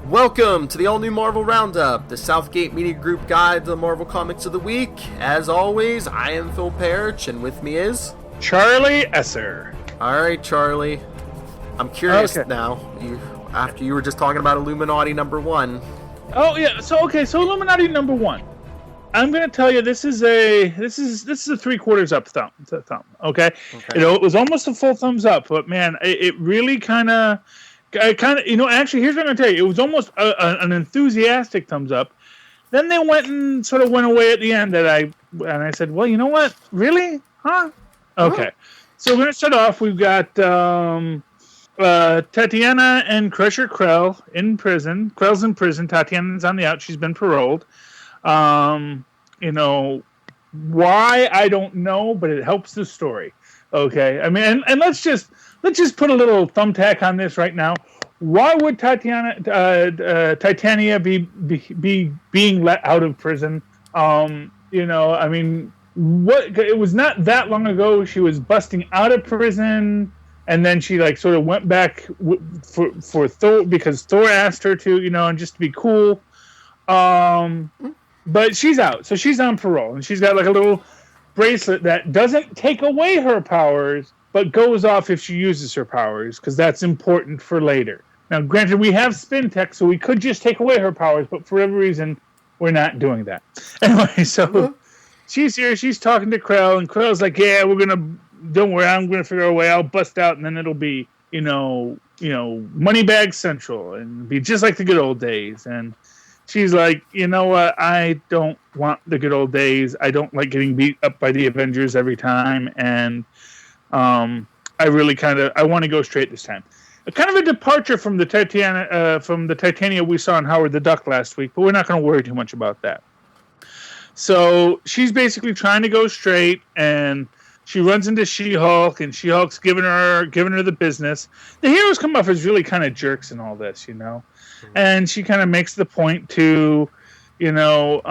Welcome to the All New Marvel Roundup, the Southgate Media Group guide to the Marvel Comics of the Week. As always, I am Phil&rsquo, and with me is... Charlie&rsquo. Alright, Charlie. I'm curious now, after you were just talking about Illuminati #1. Oh, yeah, so Illuminati #1. I'm going to tell you, this is a 3/4 up thumb, okay? It was almost a full thumbs up, but man, it really kind of, actually, here's what I'm going to tell you. It was almost an enthusiastic thumbs up. Then they went away at the end and I said, well, you know what? Really? Huh? Okay. So we're going to start off. We've got Tatiana and Crusher Krell in prison. Krell's in prison. Tatiana's on the out. She's been paroled. Why, I don't know, but it helps the story. Okay. I mean, and let's just put a little thumbtack on this right now. Why would Titania be being let out of prison? It was not that long ago she was busting out of prison, and then she went back for Thor because Thor asked her to, and just to be cool. But she's out, so she's on parole, and she's got a little bracelet that doesn't take away her powers, but goes off if she uses her powers, because that's important for later. Now, granted, we have spin tech, so we could just take away her powers, but for whatever reason, we're not doing that. Anyway, so she's here, she's talking to Krell, and Krell's like, yeah, don't worry, I'm going to figure out a way, I'll bust out, and then it'll be, Moneybag Central, and be just like the good old days. And she's like, you know what, I don't want the good old days, I don't like getting beat up by the Avengers every time, and I want to go straight this time. Kind of a departure from the Titania we saw in Howard the Duck last week, but we're not going to worry too much about that. So she's basically trying to go straight, and she runs into She-Hulk, and She-Hulk's giving her the business. The heroes come off as really kind of jerks in all this, and she kind of makes the point to, She-Hulk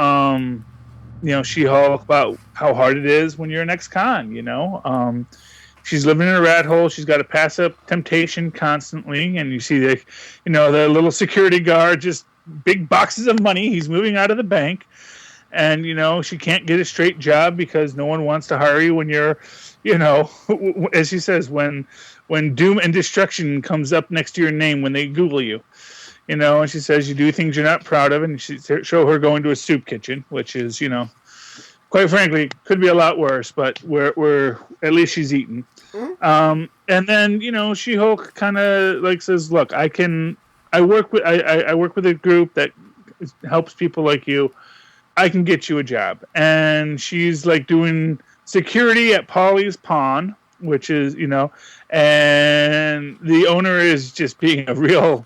about how hard it is when you're an ex-con, She's living in a rat hole. She's got to pass up temptation constantly. And you see the little security guard, just big boxes of money. He's moving out of the bank. And, she can't get a straight job because no one wants to hire you when you're, as she says, when doom and destruction comes up next to your name when they Google you. And she says you do things you're not proud of. And she show her going to a soup kitchen, which is, quite frankly, could be a lot worse, but we're at least she's eating. Mm-hmm. And then She-Hulk kind of says, "Look, I work with a group that helps people like you. I can get you a job." And she's doing security at Polly's Pawn, which is and the owner is just being a real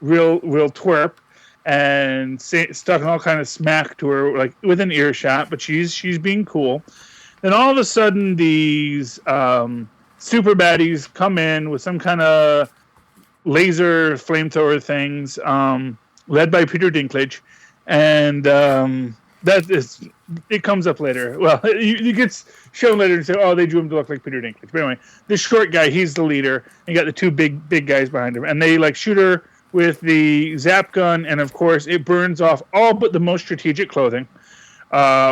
twerp. And talking all kind of smack to her, within earshot, but she's being cool. Then all of a sudden, these super baddies come in with some kind of laser flamethrower things, led by Peter Dinklage, and it comes up later. Well, you get shown later and say, oh, they drew him to look like Peter Dinklage. But anyway, the short guy, he's the leader, and you got the two big guys behind him, and they shoot her with the zap gun, and of course it burns off all but the most strategic clothing,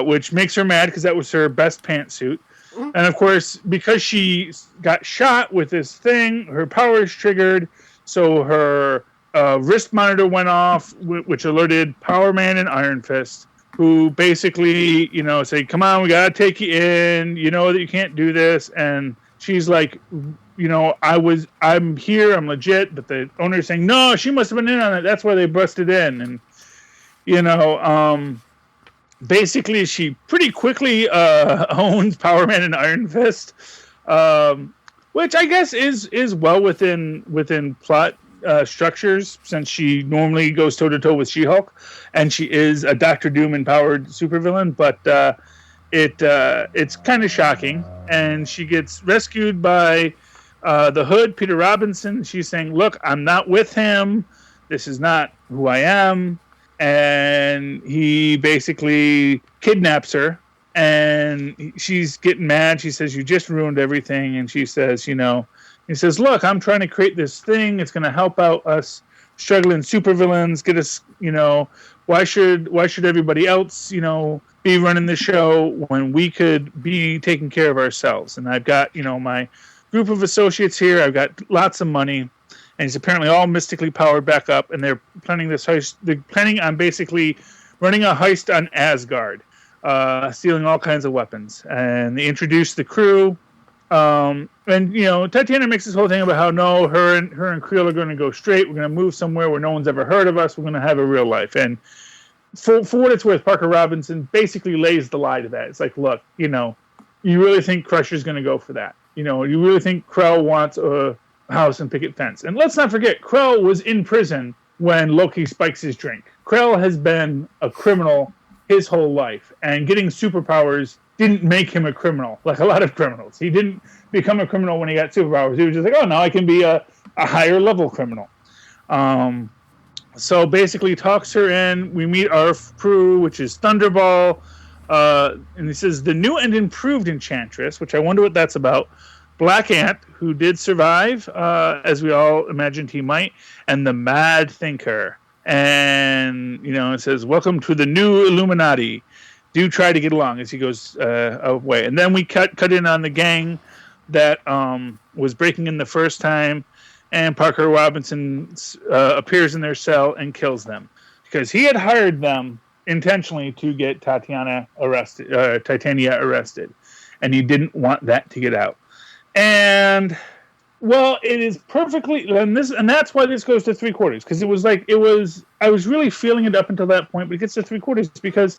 which makes her mad because that was her best pantsuit. Mm-hmm. And of course, because she got shot with this thing, her power is triggered, so her wrist monitor went off, which alerted Power Man and Iron Fist, who basically, say, come on, we gotta take you in, that you can't do this. And she's like, I'm here, I'm legit, but the owner's saying, no, she must have been in on it, that's why they busted in. And, basically she pretty quickly owns Power Man and Iron Fist, which I guess is well within plot structures, since she normally goes toe-to-toe with She-Hulk, and she is a Dr. Doom-empowered supervillain, but it's kind of shocking, and she gets rescued by the Hood, Peter Robinson. She's saying, look, I'm not with him. This is not who I am. And he basically kidnaps her. And she's getting mad. She says, you just ruined everything. And she says, he says, look, I'm trying to create this thing. It's going to help out us struggling supervillains, get us, why should everybody else, be running the show when we could be taking care of ourselves? And I've got, my group of associates here. I've got lots of money, and he's apparently all mystically powered back up, and they're planning this heist. They're planning on basically running a heist on Asgard, stealing all kinds of weapons. And they introduce the crew. And Tatiana makes this whole thing about how no, her and Creel are going to go straight. We're going to move somewhere where no one's ever heard of us. We're going to have a real life. And for what it's worth, Parker Robinson basically lays the lie to that. It's like, look, you really think Crusher's going to go for that? You really think Krell wants a house and picket fence? And let's not forget, Krell was in prison when Loki spikes his drink. Krell has been a criminal his whole life, and getting superpowers didn't make him a criminal like a lot of criminals. He didn't become a criminal when he got superpowers. He was just like, oh, now I can be a higher level criminal. So basically talks her in. We meet our crew, which is Thunderball. And he says, the new and improved Enchantress, which I wonder what that's about. Black Ant, who did survive, as we all imagined he might. And the Mad Thinker. And, it says, welcome to the new Illuminati. Do try to get along, as he goes away. And then we cut in on the gang that was breaking in the first time, and Parker Robinson appears in their cell and kills them because he had hired them intentionally to get Titania arrested, and he didn't want that to get out. And well, it is perfectly, and that's why this goes to 3/4, because I was really feeling it up until that point, but it gets to 3/4 because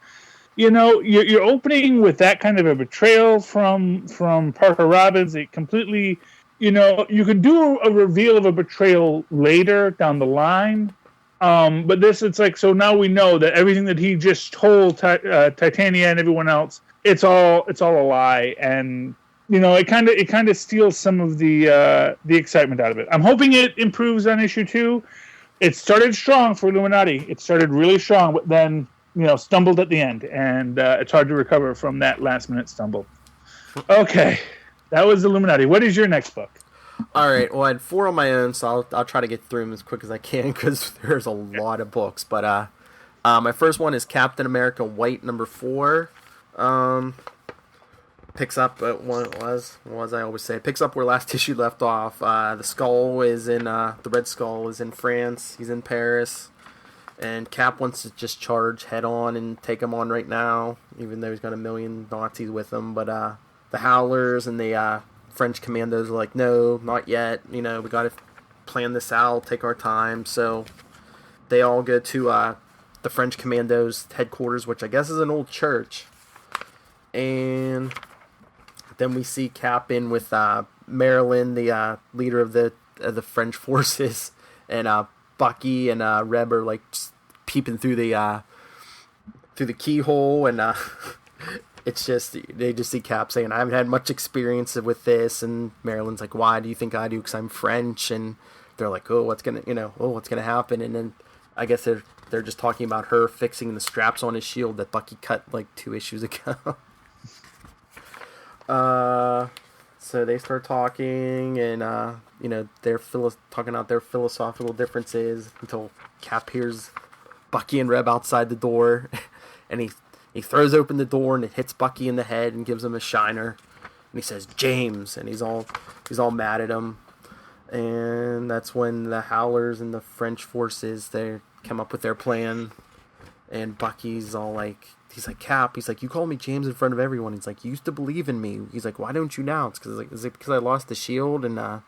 you're opening with that kind of a betrayal from Parker Robbins. It completely, you could do a reveal of a betrayal later down the line, but it's like, so now we know that everything that he just told Titania and everyone else, it's all a lie, and it kind of steals some of the excitement out of it. I'm hoping it improves on issue 2. It started strong for Illuminati. It started really strong, but then stumbled at the end, and it's hard to recover from that last-minute stumble. Okay, that was Illuminati. What is your next book? All right, well, I had 4 on my own, so I'll try to get through them as quick as I can, because there's a lot of books. But my first one is Captain America White, number 4. Picks up picks up where last issue left off. The skull is in, the Red Skull is in France. He's in Paris. And Cap wants to just charge head on and take him on right now, even though he's got a million Nazis with him. But the Howlers and the French commandos are like, no, not yet. We got to plan this out, take our time. So they all go to the French commandos' headquarters, which I guess is an old church. And then we see Cap in with Marilyn, the leader of the French forces, and Bucky and Reb are like peeping through the keyhole, and it's just, they just see Cap saying, I haven't had much experience with this, and Marilyn's like, why do you think I do? Because I'm French. And they're like, what's gonna happen? And then I guess they're just talking about her fixing the straps on his shield that Bucky cut like 2 issues ago. So they start talking, and they're talking out their philosophical differences until Cap hears Bucky and Reb outside the door, and he throws open the door, and it hits Bucky in the head and gives him a shiner, and he says James, and he's all mad at him. And that's when the Howlers and the French forces, they come up with their plan, and Bucky's all like, he's like, Cap, he's like, you called me James in front of everyone. He's like, you used to believe in me. He's like, why don't you now? It's because I lost the shield. And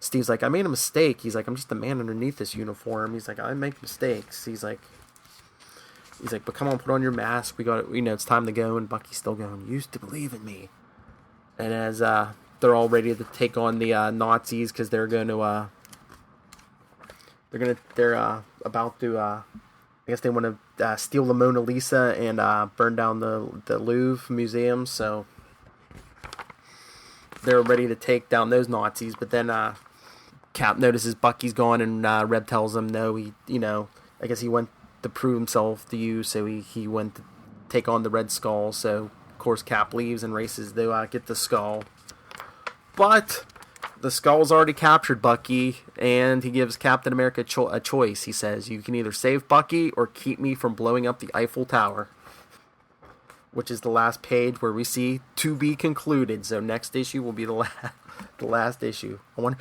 Steve's like, I made a mistake. He's like, I'm just a man underneath this uniform. He's like, I make mistakes. He's like, but come on, put on your mask. We got it. It's time to go. And Bucky's still going, you used to believe in me. And as they're all ready to take on the Nazis, because they're about to. I guess they want to steal the Mona Lisa and burn down the Louvre Museum, so they're ready to take down those Nazis. But then Cap notices Bucky's gone, and Reb tells him no. I guess he went to prove himself to you, so he went to take on the Red Skull. So of course Cap leaves and races to get the skull. But the Skull's already captured Bucky, and he gives Captain America a choice. He says, you can either save Bucky or keep me from blowing up the Eiffel Tower. Which is the last page where we see to be concluded. So next issue will be the last issue. I wonder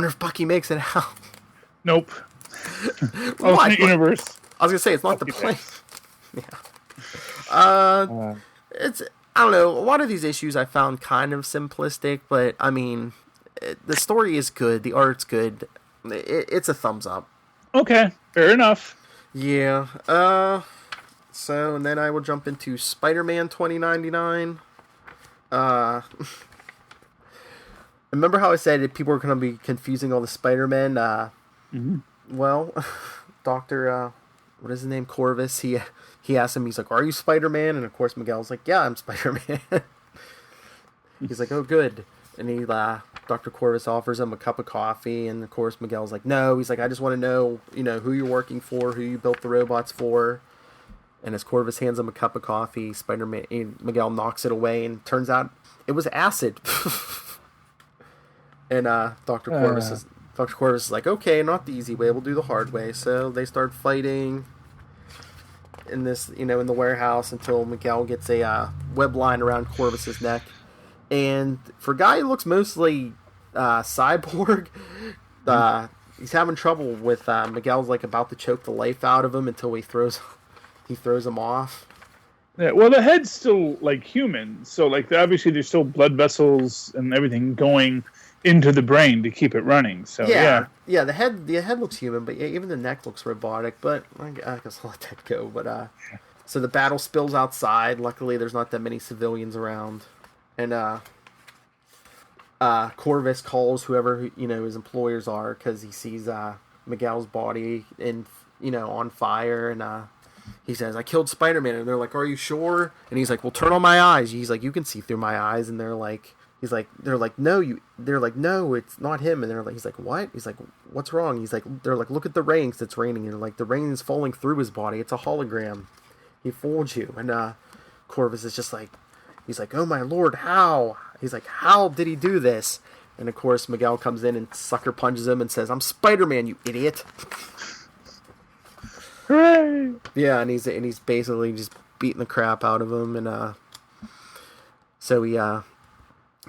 if Bucky makes it out. Nope. Alternate universe. I was gonna say it's not the plan. Yeah. It's, I don't know. A lot of these issues I found kind of simplistic, but I mean, the story is good. The art's good. It's a thumbs up. Okay, fair enough. Yeah. So, and then I will jump into Spider-Man 2099. Remember how I said that people are going to be confusing all the Spider-Men? Well, Dr. What is his name? Corvus. He asked him, he's like, are you Spider-Man? And of course Miguel's like, yeah, I'm Spider-Man. He's like, oh, good. And Dr. Corvus offers him a cup of coffee, and of course Miguel's like, no. He's like, I just want to know, who you're working for, who you built the robots for. And as Corvus hands him a cup of coffee, Miguel knocks it away, and turns out it was acid. And Dr. Corvus is like, okay, not the easy way, we'll do the hard way. So they start fighting in this, in the warehouse until Miguel gets a web line around Corvus's neck. And for a guy who looks mostly cyborg, he's having trouble with Miguel's like about to choke the life out of him until he throws him off. Yeah, well, the head's still like human, so like obviously there's still blood vessels and everything going into the brain to keep it running. So yeah. The head looks human, but even the neck looks robotic. But I guess I'll let that go. But so the battle spills outside. Luckily, there's not that many civilians around, and Corvus calls whoever his employers are because he sees Miguel's body on fire, and he says, I killed Spider-Man. And they're like, are you sure? And he's like, well, turn on my eyes. He's like, you can see through my eyes. And they're like, no, it's not him. And he's like, what? He's like, what's wrong? They're like, look at the rain, 'cause it's raining. And they're like, the rain is falling through his body. It's a hologram. He fooled you. And Corvus is just like, he's like, oh my lord, how? He's like, how did he do this? And of course, Miguel comes in and sucker punches him and says, I'm Spider-Man, you idiot. Hooray! Yeah, and he's basically just beating the crap out of him, and so he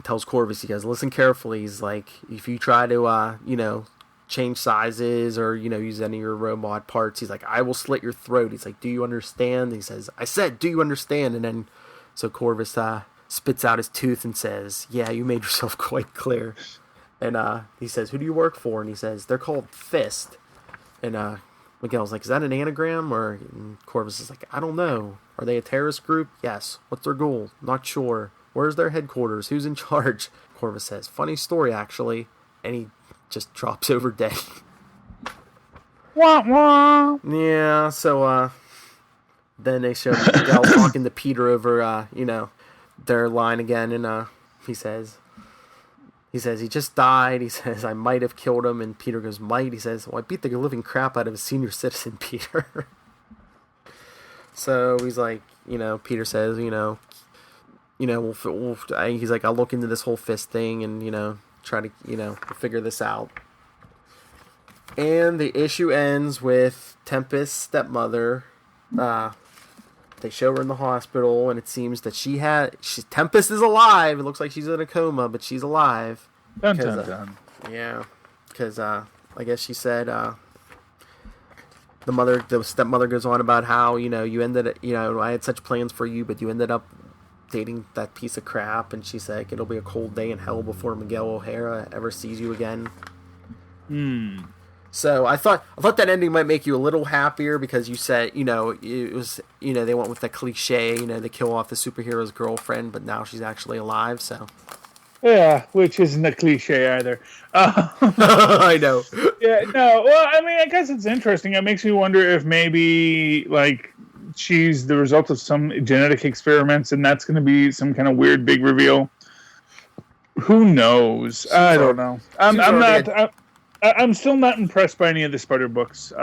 tells Corvus, he goes, listen carefully. He's like, if you try to change sizes or use any of your robot parts, he's like, I will slit your throat. He's like, do you understand? He says, I said, do you understand? And then so Corvus spits out his tooth and says, yeah, you made yourself quite clear. And he says, who do you work for? And he says, they're called Fist. And Miguel's like, is that an anagram? And Corvus is like, I don't know. Are they a terrorist group? Yes. What's their goal? Not sure. Where's their headquarters? Who's in charge? Corvus says, funny story, actually. And he just drops over dead. Wah, wah. Yeah, so then they show Miguel talking to Peter over, their line again. And he says he just died. He says, I might have killed him. And Peter goes, might? He says, well, I beat the living crap out of a senior citizen, Peter. So he's like, Peter says, he's like, I'll look into this whole Fist thing and, try to, figure this out. And the issue ends with Tempest's stepmother. They show her in the hospital, and it seems that Tempest is alive. It looks like she's in a coma, but she's alive. Dun, dun, dun. Yeah, because I guess she said the stepmother goes on about how you ended I had such plans for you, but you ended up dating that piece of crap, and she's like, it'll be a cold day in hell before Miguel O'Hara ever sees you again. So I thought that ending might make you a little happier because you said, it was, they went with the cliche, they kill off the superhero's girlfriend, but now she's actually alive, so. Yeah, which isn't a cliche either. I know. Yeah, no, well, I mean, I guess it's interesting. It makes me wonder if maybe, like, she's the result of some genetic experiments and that's going to be some kind of weird big reveal. Who knows? I don't know. I'm still not impressed by any of the Spider books,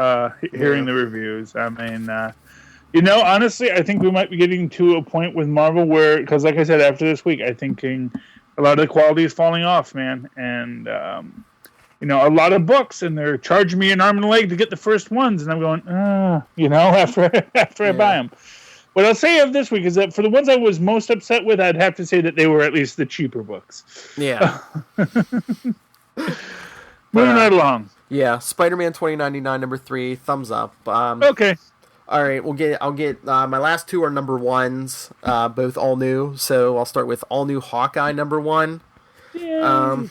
hearing the reviews. I mean, honestly, I think we might be getting to a point with Marvel where, because like I said, after this week, I'm thinking a lot of the quality is falling off, man. And a lot of books, and they're charging me an arm and a leg to get the first ones, and I'm going, after I buy them. What I'll say of this week is that for the ones I was most upset with, I'd have to say that they were at least the cheaper books. Yeah. Moving right along. Yeah, Spider-Man 2099 number 3, thumbs up. Okay. All right, I'll get my last two are number ones, both all new. So I'll start with all new Hawkeye number 1. Yeah.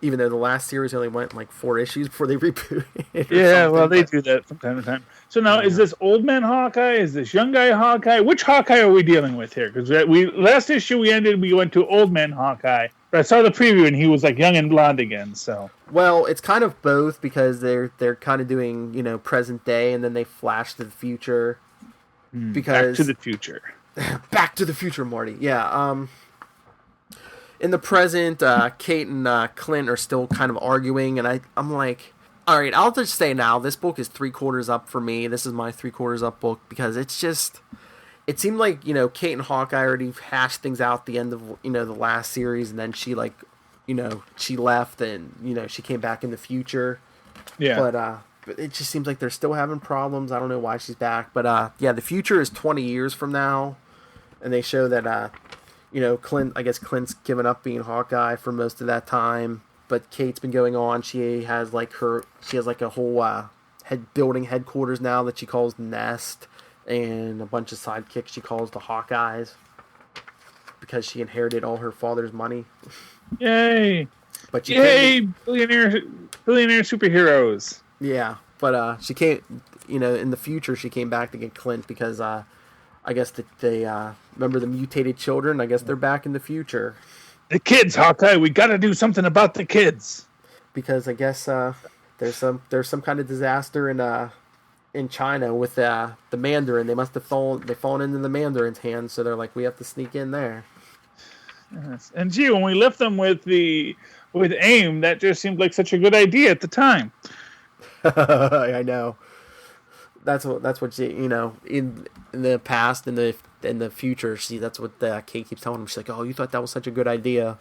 Even though the last series only went like 4 issues before they rebooted. Yeah, well, they do that from time to time. So now, is this old man Hawkeye? Is this young guy Hawkeye? Which Hawkeye are we dealing with here? Because last issue we went to old man Hawkeye. But I saw the preview and he was like young and blonde again. So well, it's kind of both because they're kind of doing present day and then they flash to the future. Because Back to the Future. Back to the Future, Marty. Yeah. In the present, Kate and Clint are still kind of arguing, and I'm like, all right, I'll just say now, this book is 3/4 up for me. This is my 3/4 up book because it's just, it seemed like, Kate and Hawkeye already hashed things out at the end of, the last series, and then she she left and, she came back in the future. Yeah. But it just seems like they're still having problems. I don't know why she's back, but the future is 20 years from now, and they show that, Clint's given up being Hawkeye for most of that time, but Kate's been going on. She has like a whole building headquarters now that she calls Nest, and a bunch of sidekicks she calls the Hawkeyes because she inherited all her father's money. Yay! But Yay! Billionaire superheroes. Yeah, but she can't. In the future, she came back to get Clint because I guess that they remember the mutated children. I guess they're back in the future. The kids, Hawkeye. We got to do something about the kids. Because I guess there's some kind of disaster in China with the Mandarin. They must have fallen into the Mandarin's hands. So they're like, we have to sneak in there. Yes. And gee, when we left them with AIM, that just seemed like such a good idea at the time. I know. That's what she, in the past, in the future, that's what Kate keeps telling him. She's like, oh, you thought that was such a good idea,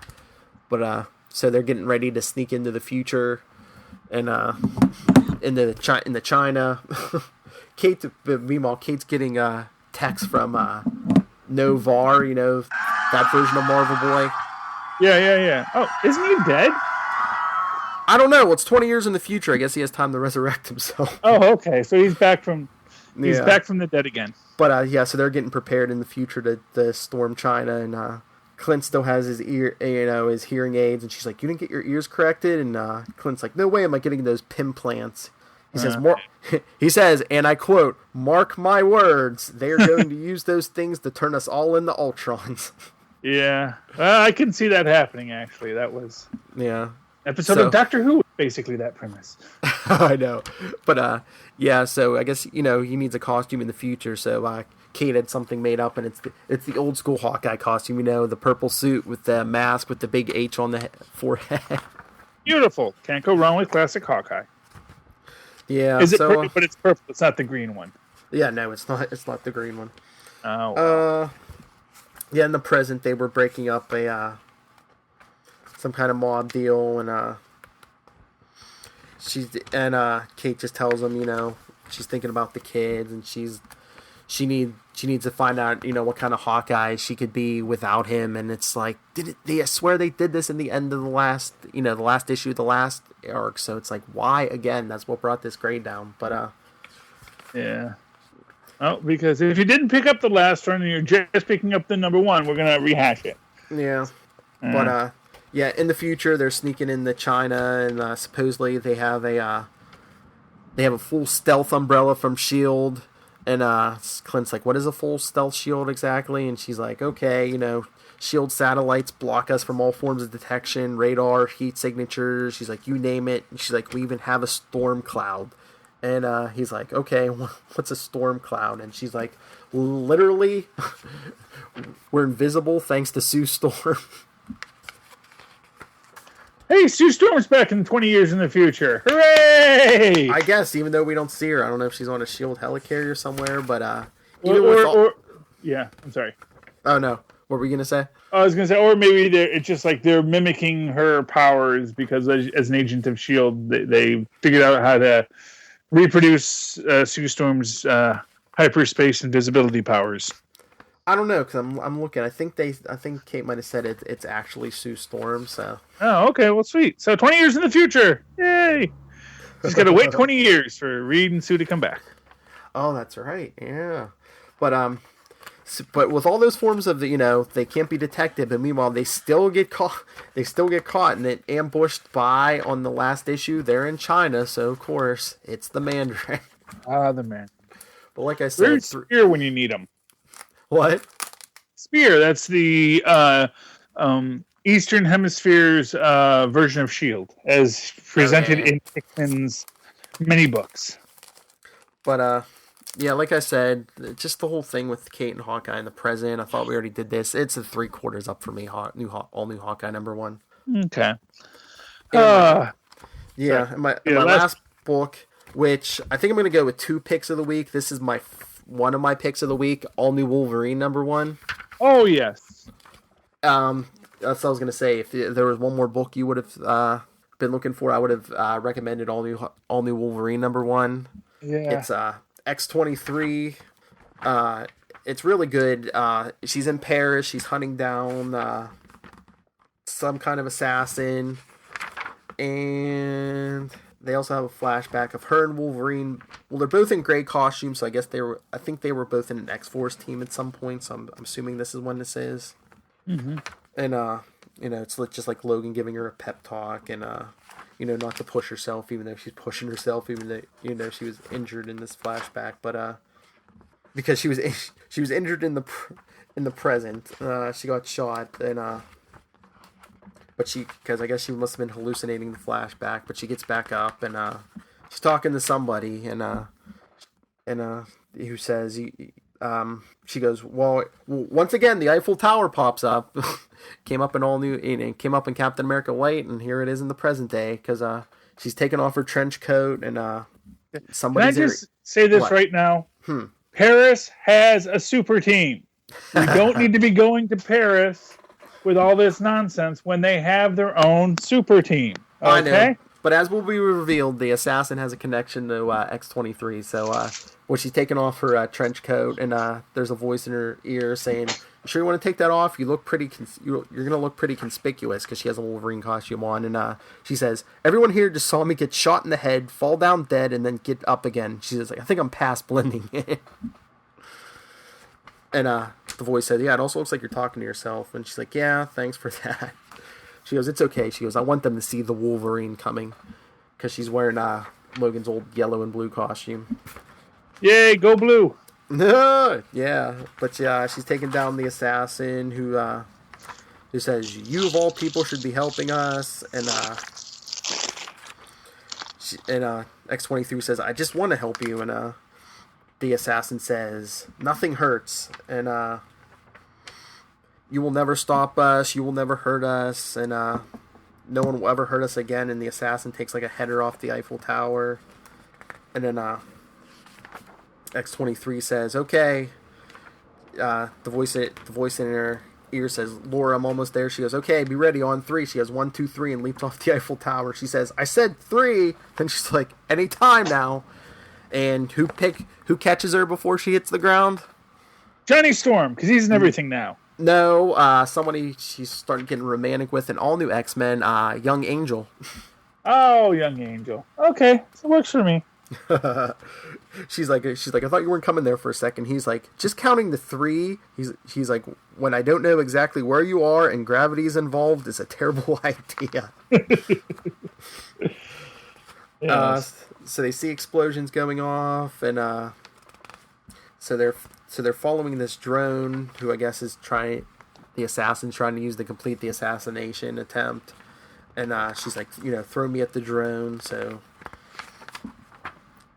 but so they're getting ready to sneak into the future, and into China. Meanwhile, Kate's getting texts from Novar, that version of Marvel Boy. Yeah. Oh, isn't he dead? I don't know. It's 20 years in the future. I guess he has time to resurrect himself. Oh, okay. So he's back from the dead again. But so they're getting prepared in the future to storm China, and Clint still has his his hearing aids, and she's like, "You didn't get your ears corrected?" And Clint's like, "No way am I getting those plants." He says, he says, and I quote, "Mark my words, they are going to use those things to turn us all into Ultrons." Yeah, I can see that happening. Actually, that was episode of Doctor Who, basically that premise. I know. But, so I guess, he needs a costume in the future, so Kate had something made up, and it's the old school Hawkeye costume, the purple suit with the mask with the big H on the forehead. Beautiful. Can't go wrong with classic Hawkeye. Yeah. Is it purple? But it's purple. It's not the green one. Yeah, no, it's not. It's not the green one. Oh. Wow. Yeah, in the present, they were breaking up some kind of mob deal, and Kate just tells them, she's thinking about the kids, and she needs to find out, what kind of Hawkeye she could be without him, and it's like, I swear they did this in the end of the last, the last issue, the last arc, so it's like, why again? That's what brought this grade down, but yeah. Oh, because if you didn't pick up the last one and you're just picking up the number 1, we're gonna rehash it. Yeah, but in the future they're sneaking into China, and supposedly they have a full stealth umbrella from Shield, and Clint's like, "What is a full stealth shield exactly?" And she's like, "Okay, Shield satellites block us from all forms of detection, radar, heat signatures." She's like, "You name it." And she's like, "We even have a storm cloud." And he's like, "Okay, what's a storm cloud?" And she's like, "Literally, we're invisible thanks to Sue Storm." Hey, Sue Storm's back in 20 years in the future. Hooray! I guess, even though we don't see her. I don't know if she's on a SHIELD helicarrier somewhere, but... Yeah, I'm sorry. Oh, no. What were you gonna say? I was gonna say, or maybe it's just like they're mimicking her powers because as an agent of Shield, they figured out how to reproduce Sue Storm's hyperspace invisibility powers. I don't know because I'm looking. I think Kate might have said it's actually Sue Storm. So. Oh, okay. Well, sweet. So 20 years in the future. Yay! Just got to wait 20 years for Reed and Sue to come back. Oh, that's right. Yeah. But with all those forms of they can't be detected, but meanwhile they still get caught. They still get caught and then ambushed by on the last issue. They're in China, so of course it's the Mandarin. Ah, the man. But like I said, Spear when you need them. What? Spear. That's the Eastern Hemisphere's version of Shield, as presented in Hickman's mini books. But yeah, like I said, just the whole thing with Kate and Hawkeye in the present. I thought we already did this. It's a 3/4 up for me. All new Hawkeye #1. Okay. Yeah, my last book, which I think I'm going to go with 2 picks of the week. This is one of my picks of the week. All New Wolverine #1. Oh yes. That's what I was going to say. If there was one more book you would have been looking for, I would have recommended All New Wolverine #1. Yeah. It's X-23. It's really good. She's in Paris. She's hunting down some kind of assassin, and they also have a flashback of her and Wolverine. Well, they're both in gray costumes, so I guess I think they were both in an X-Force team at some point. So I'm assuming this is when this is. Mm-hmm. And it's just like Logan giving her a pep talk, and not to push herself, even though she's pushing herself, even though she was injured in this flashback, but because she was injured in the present, she got shot, and because I guess she must have been hallucinating the flashback, but she gets back up and she's talking to somebody, and who says she goes, well, once again the Eiffel Tower pops up. Came up in Captain America White, and here it is in the present day, because she's taken off her trench coat, and somebody's. Can I just say this right now? Paris has a super team. We don't need to be going to Paris with all this nonsense when they have their own super team. Okay? I know, but as will be revealed, the assassin has a connection to X-23. So when she's taking off her trench coat, and there's a voice in her ear saying, "You sure you want to take that off? You look pretty. You're gonna look pretty conspicuous," because she has a Wolverine costume on. And she says, "Everyone here just saw me get shot in the head, fall down dead, and then get up again." She says, "I think I'm past blending." And the voice said, "Yeah, it also looks like you're talking to yourself." And she's like, "Yeah, thanks for that." She goes, "It's okay." She goes, "I want them to see the Wolverine coming," because she's wearing Logan's old yellow and blue costume. Yay, go blue! Yeah, but yeah, she's taking down the assassin who says, "You of all people should be helping us," and X-23 says, "I just want to help you," and the assassin says, "Nothing hurts," and "You will never stop us, you will never hurt us," and "No one will ever hurt us again." And the assassin takes like a header off the Eiffel Tower, and then X-23 says, "Okay." The voice in her ear says, "Laura, I'm almost there." She goes, "Okay, be ready on 3." She goes, 1, 2, 3, and leaps off the Eiffel Tower. She says, "I said 3." Then she's like, "Any time now." And who catches her before she hits the ground? Johnny Storm, because he's in everything now. No, somebody she's starting getting romantic with, an all new X-Men, Young Angel. Oh, Young Angel. Okay, so it works for me. She's like, I thought you weren't coming there for a second. He's like, just counting to 3. He's like, when I don't know exactly where you are and gravity is involved, is a terrible idea. Yes. So they see explosions going off, and so they're following this drone, who I guess is the assassin's trying to use to complete the assassination attempt, and she's like, throw me at the drone. So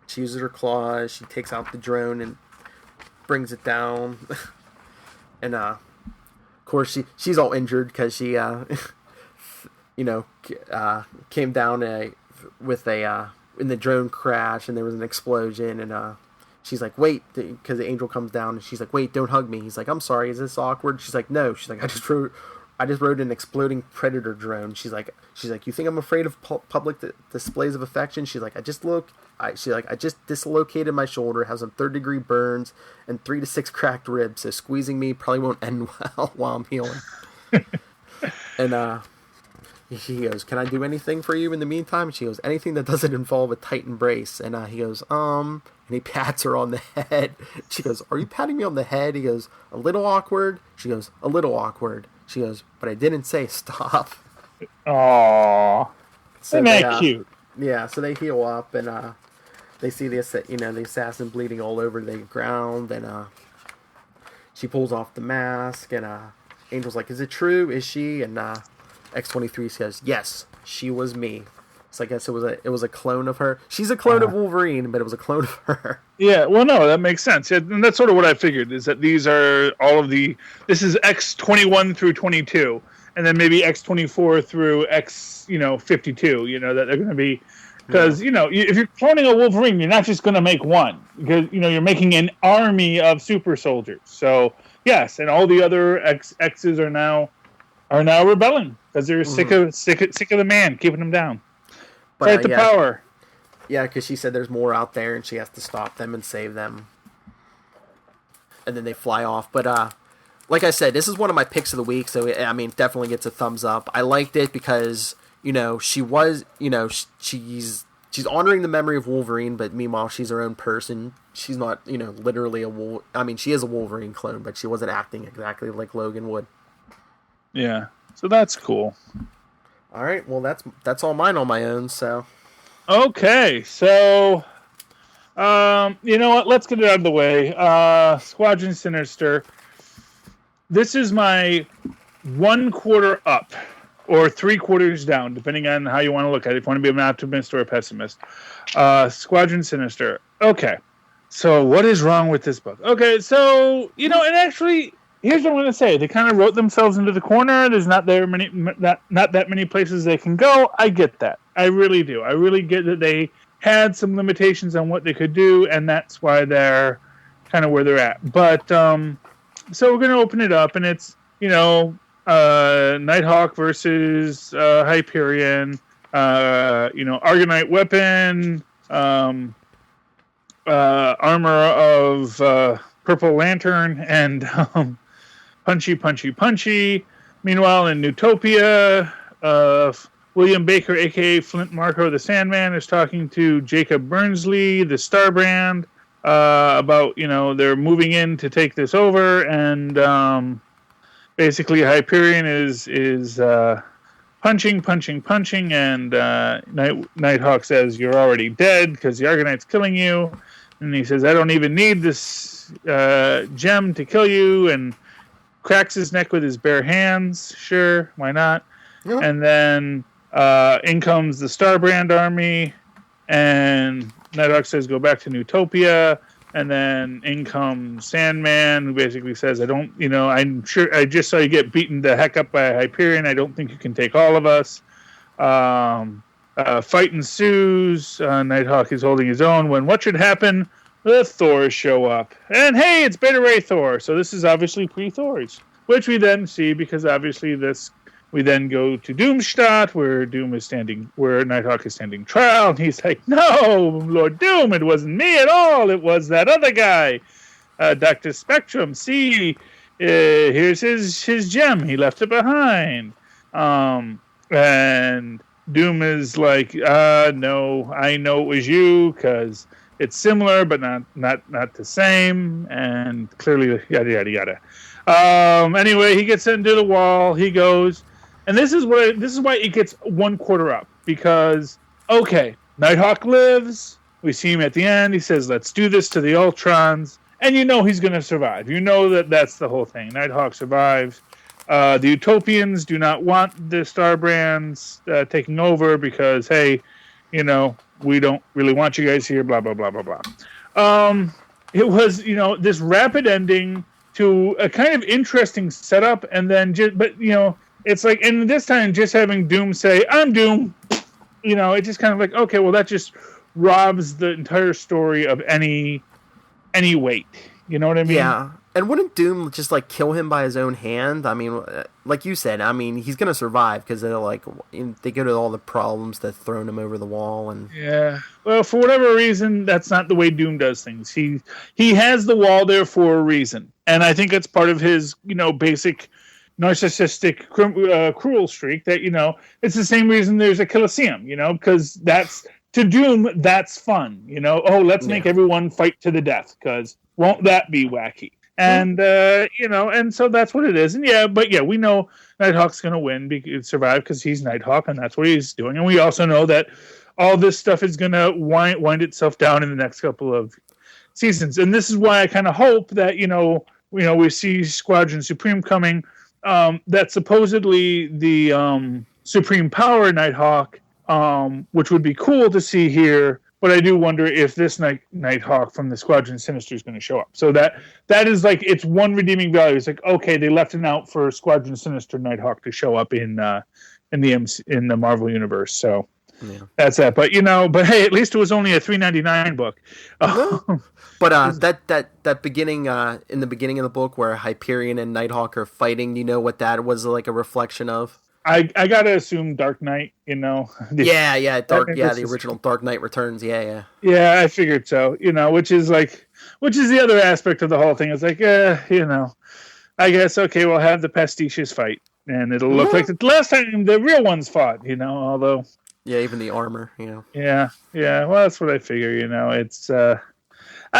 she uses her claws, she takes out the drone and brings it down, and of course she's all injured because she came down with in the drone crash, and there was an explosion, and she's like, wait, because the Angel comes down, and she's like, wait, don't hug me. He's like, I'm sorry, is this awkward? She's like, no. She's like, I just rode an exploding predator drone. She's like, you think I'm afraid of public displays of affection? She's like, I just dislocated my shoulder, have some 3rd-degree burns, and 3 to 6 cracked ribs. So squeezing me probably won't end well while I'm healing. And he goes, can I do anything for you in the meantime? And she goes, anything that doesn't involve a tight embrace. And he goes, and he pats her on the head. She goes, are you patting me on the head? He goes, a little awkward. She goes, a little awkward. She goes, but I didn't say stop. Aww. So isn't that cute? Yeah, so they heal up, and they see the assassin bleeding all over the ground, and she pulls off the mask, and Angel's like, is it true? Is she? And X-23 says, yes, she was me. So I guess it was a clone of her. She's a clone of Wolverine, but it was a clone of her. Yeah, well, no, that makes sense. Yeah, and that's sort of what I figured, is that these are all of this is X-21 through 22, and then maybe X-24 through X-52, that they're going to be, because, if you're cloning a Wolverine, you're not just going to make one, because, you're making an army of super soldiers. So, yes, and all the other X's are now rebelling, because they're sick of the man keeping them down. Fight the power. Yeah, because she said there's more out there, and she has to stop them and save them. And then they fly off. But like I said, this is one of my picks of the week, so definitely gets a thumbs up. I liked it because she was she's honoring the memory of Wolverine, but meanwhile she's her own person. She's not literally she is a Wolverine clone, but she wasn't acting exactly like Logan would. Yeah, so that's cool. All right, well, that's all mine on my own, so. Okay, so, you know what? Let's get it out of the way. Squadron Sinister. This is my 1/4 up, or 3/4 down, depending on how you want to look at it. If you want to be an optimist or a pessimist. Squadron Sinister. Okay, so what is wrong with this book? Okay, so, and actually... Here's what I'm going to say. They kind of wrote themselves into the corner. There's not that many places they can go. I get that. I really do. I really get that they had some limitations on what they could do, and that's why they're kind of where they're at. But so we're going to open it up, and it's Nighthawk versus Hyperion. Argonite weapon, armor of Purple Lantern, and punchy. Meanwhile, in Newtopia, William Baker, a.k.a. Flint Marko the Sandman, is talking to Jacob Burnsley, the Starbrand, about, they're moving in to take this over, and basically Hyperion is punching, and Nighthawk says, you're already dead because the Argonite's killing you. And he says, I don't even need this gem to kill you, and cracks his neck with his bare hands. Sure, why not? Yeah. And then in comes the Starbrand army, and Nighthawk says, go back to Newtopia. And then in comes Sandman, who basically says, I'm sure I just saw you get beaten the heck up by Hyperion. I don't think you can take all of us. Fight ensues. Nighthawk is holding his own when what should happen? The Thors show up. And hey, it's Beta Ray Thor. So this is obviously pre-Thors, which we then see because obviously we then go to Doomstadt where Nighthawk is standing trial. And he's like, no, Lord Doom, it wasn't me at all. It was that other guy, Dr. Spectrum. See, here's his gem. He left it behind. And Doom is like, no, I know it was you because it's similar, but not the same, and clearly yada yada yada. Anyway, he gets into the wall. He goes, and this is why it gets 1/4 up, because okay, Nighthawk lives. We see him at the end. He says, "Let's do this to the Ultrons," and he's going to survive. That's the whole thing. Nighthawk survives. The Utopians do not want the Starbrands taking over because, hey, we don't really want you guys here, blah, blah, blah, blah, blah. It was, this rapid ending to a kind of interesting setup, and then it's like, and this time just having Doom say, I'm Doom, it's just kind of like, okay, well, that just robs the entire story of any any weight. You know what I mean? Yeah. And wouldn't Doom just like kill him by his own hand? I mean, like you said, I mean, he's gonna survive because they're like they go to all the problems that thrown him over the wall and. Yeah. Well, for whatever reason, that's not the way Doom does things. He has the wall there for a reason, and I think it's part of his basic narcissistic cruel streak. That it's the same reason there's a Colosseum. Because that's to Doom that's fun. Oh, let's make everyone fight to the death because won't that be wacky? And and so that's what it is. And we know Nighthawk's going to win, survive because he's Nighthawk, and that's what he's doing. And we also know that all this stuff is going to wind itself down in the next couple of seasons. And this is why I kind of hope that we see Squadron Supreme coming. That supposedly the Supreme Power Nighthawk, which would be cool to see here. But I do wonder if this Nighthawk from the Squadron Sinister is going to show up. So that is like its one redeeming value. It's like, okay, they left it out for Squadron Sinister Nighthawk to show up in the Marvel universe. So that's that. But but hey, at least it was only a $3.99 book. But that beginning in the beginning of the book where Hyperion and Nighthawk are fighting, you know what that was like a reflection of? I gotta assume Dark Knight, the original Dark Knight Returns, Yeah, I figured so. Which is the other aspect of the whole thing. It's like, I guess we'll have the pastiches fight, and it'll look like the last time the real ones fought. Although even the armor, Yeah. Well, that's what I figure. It's. I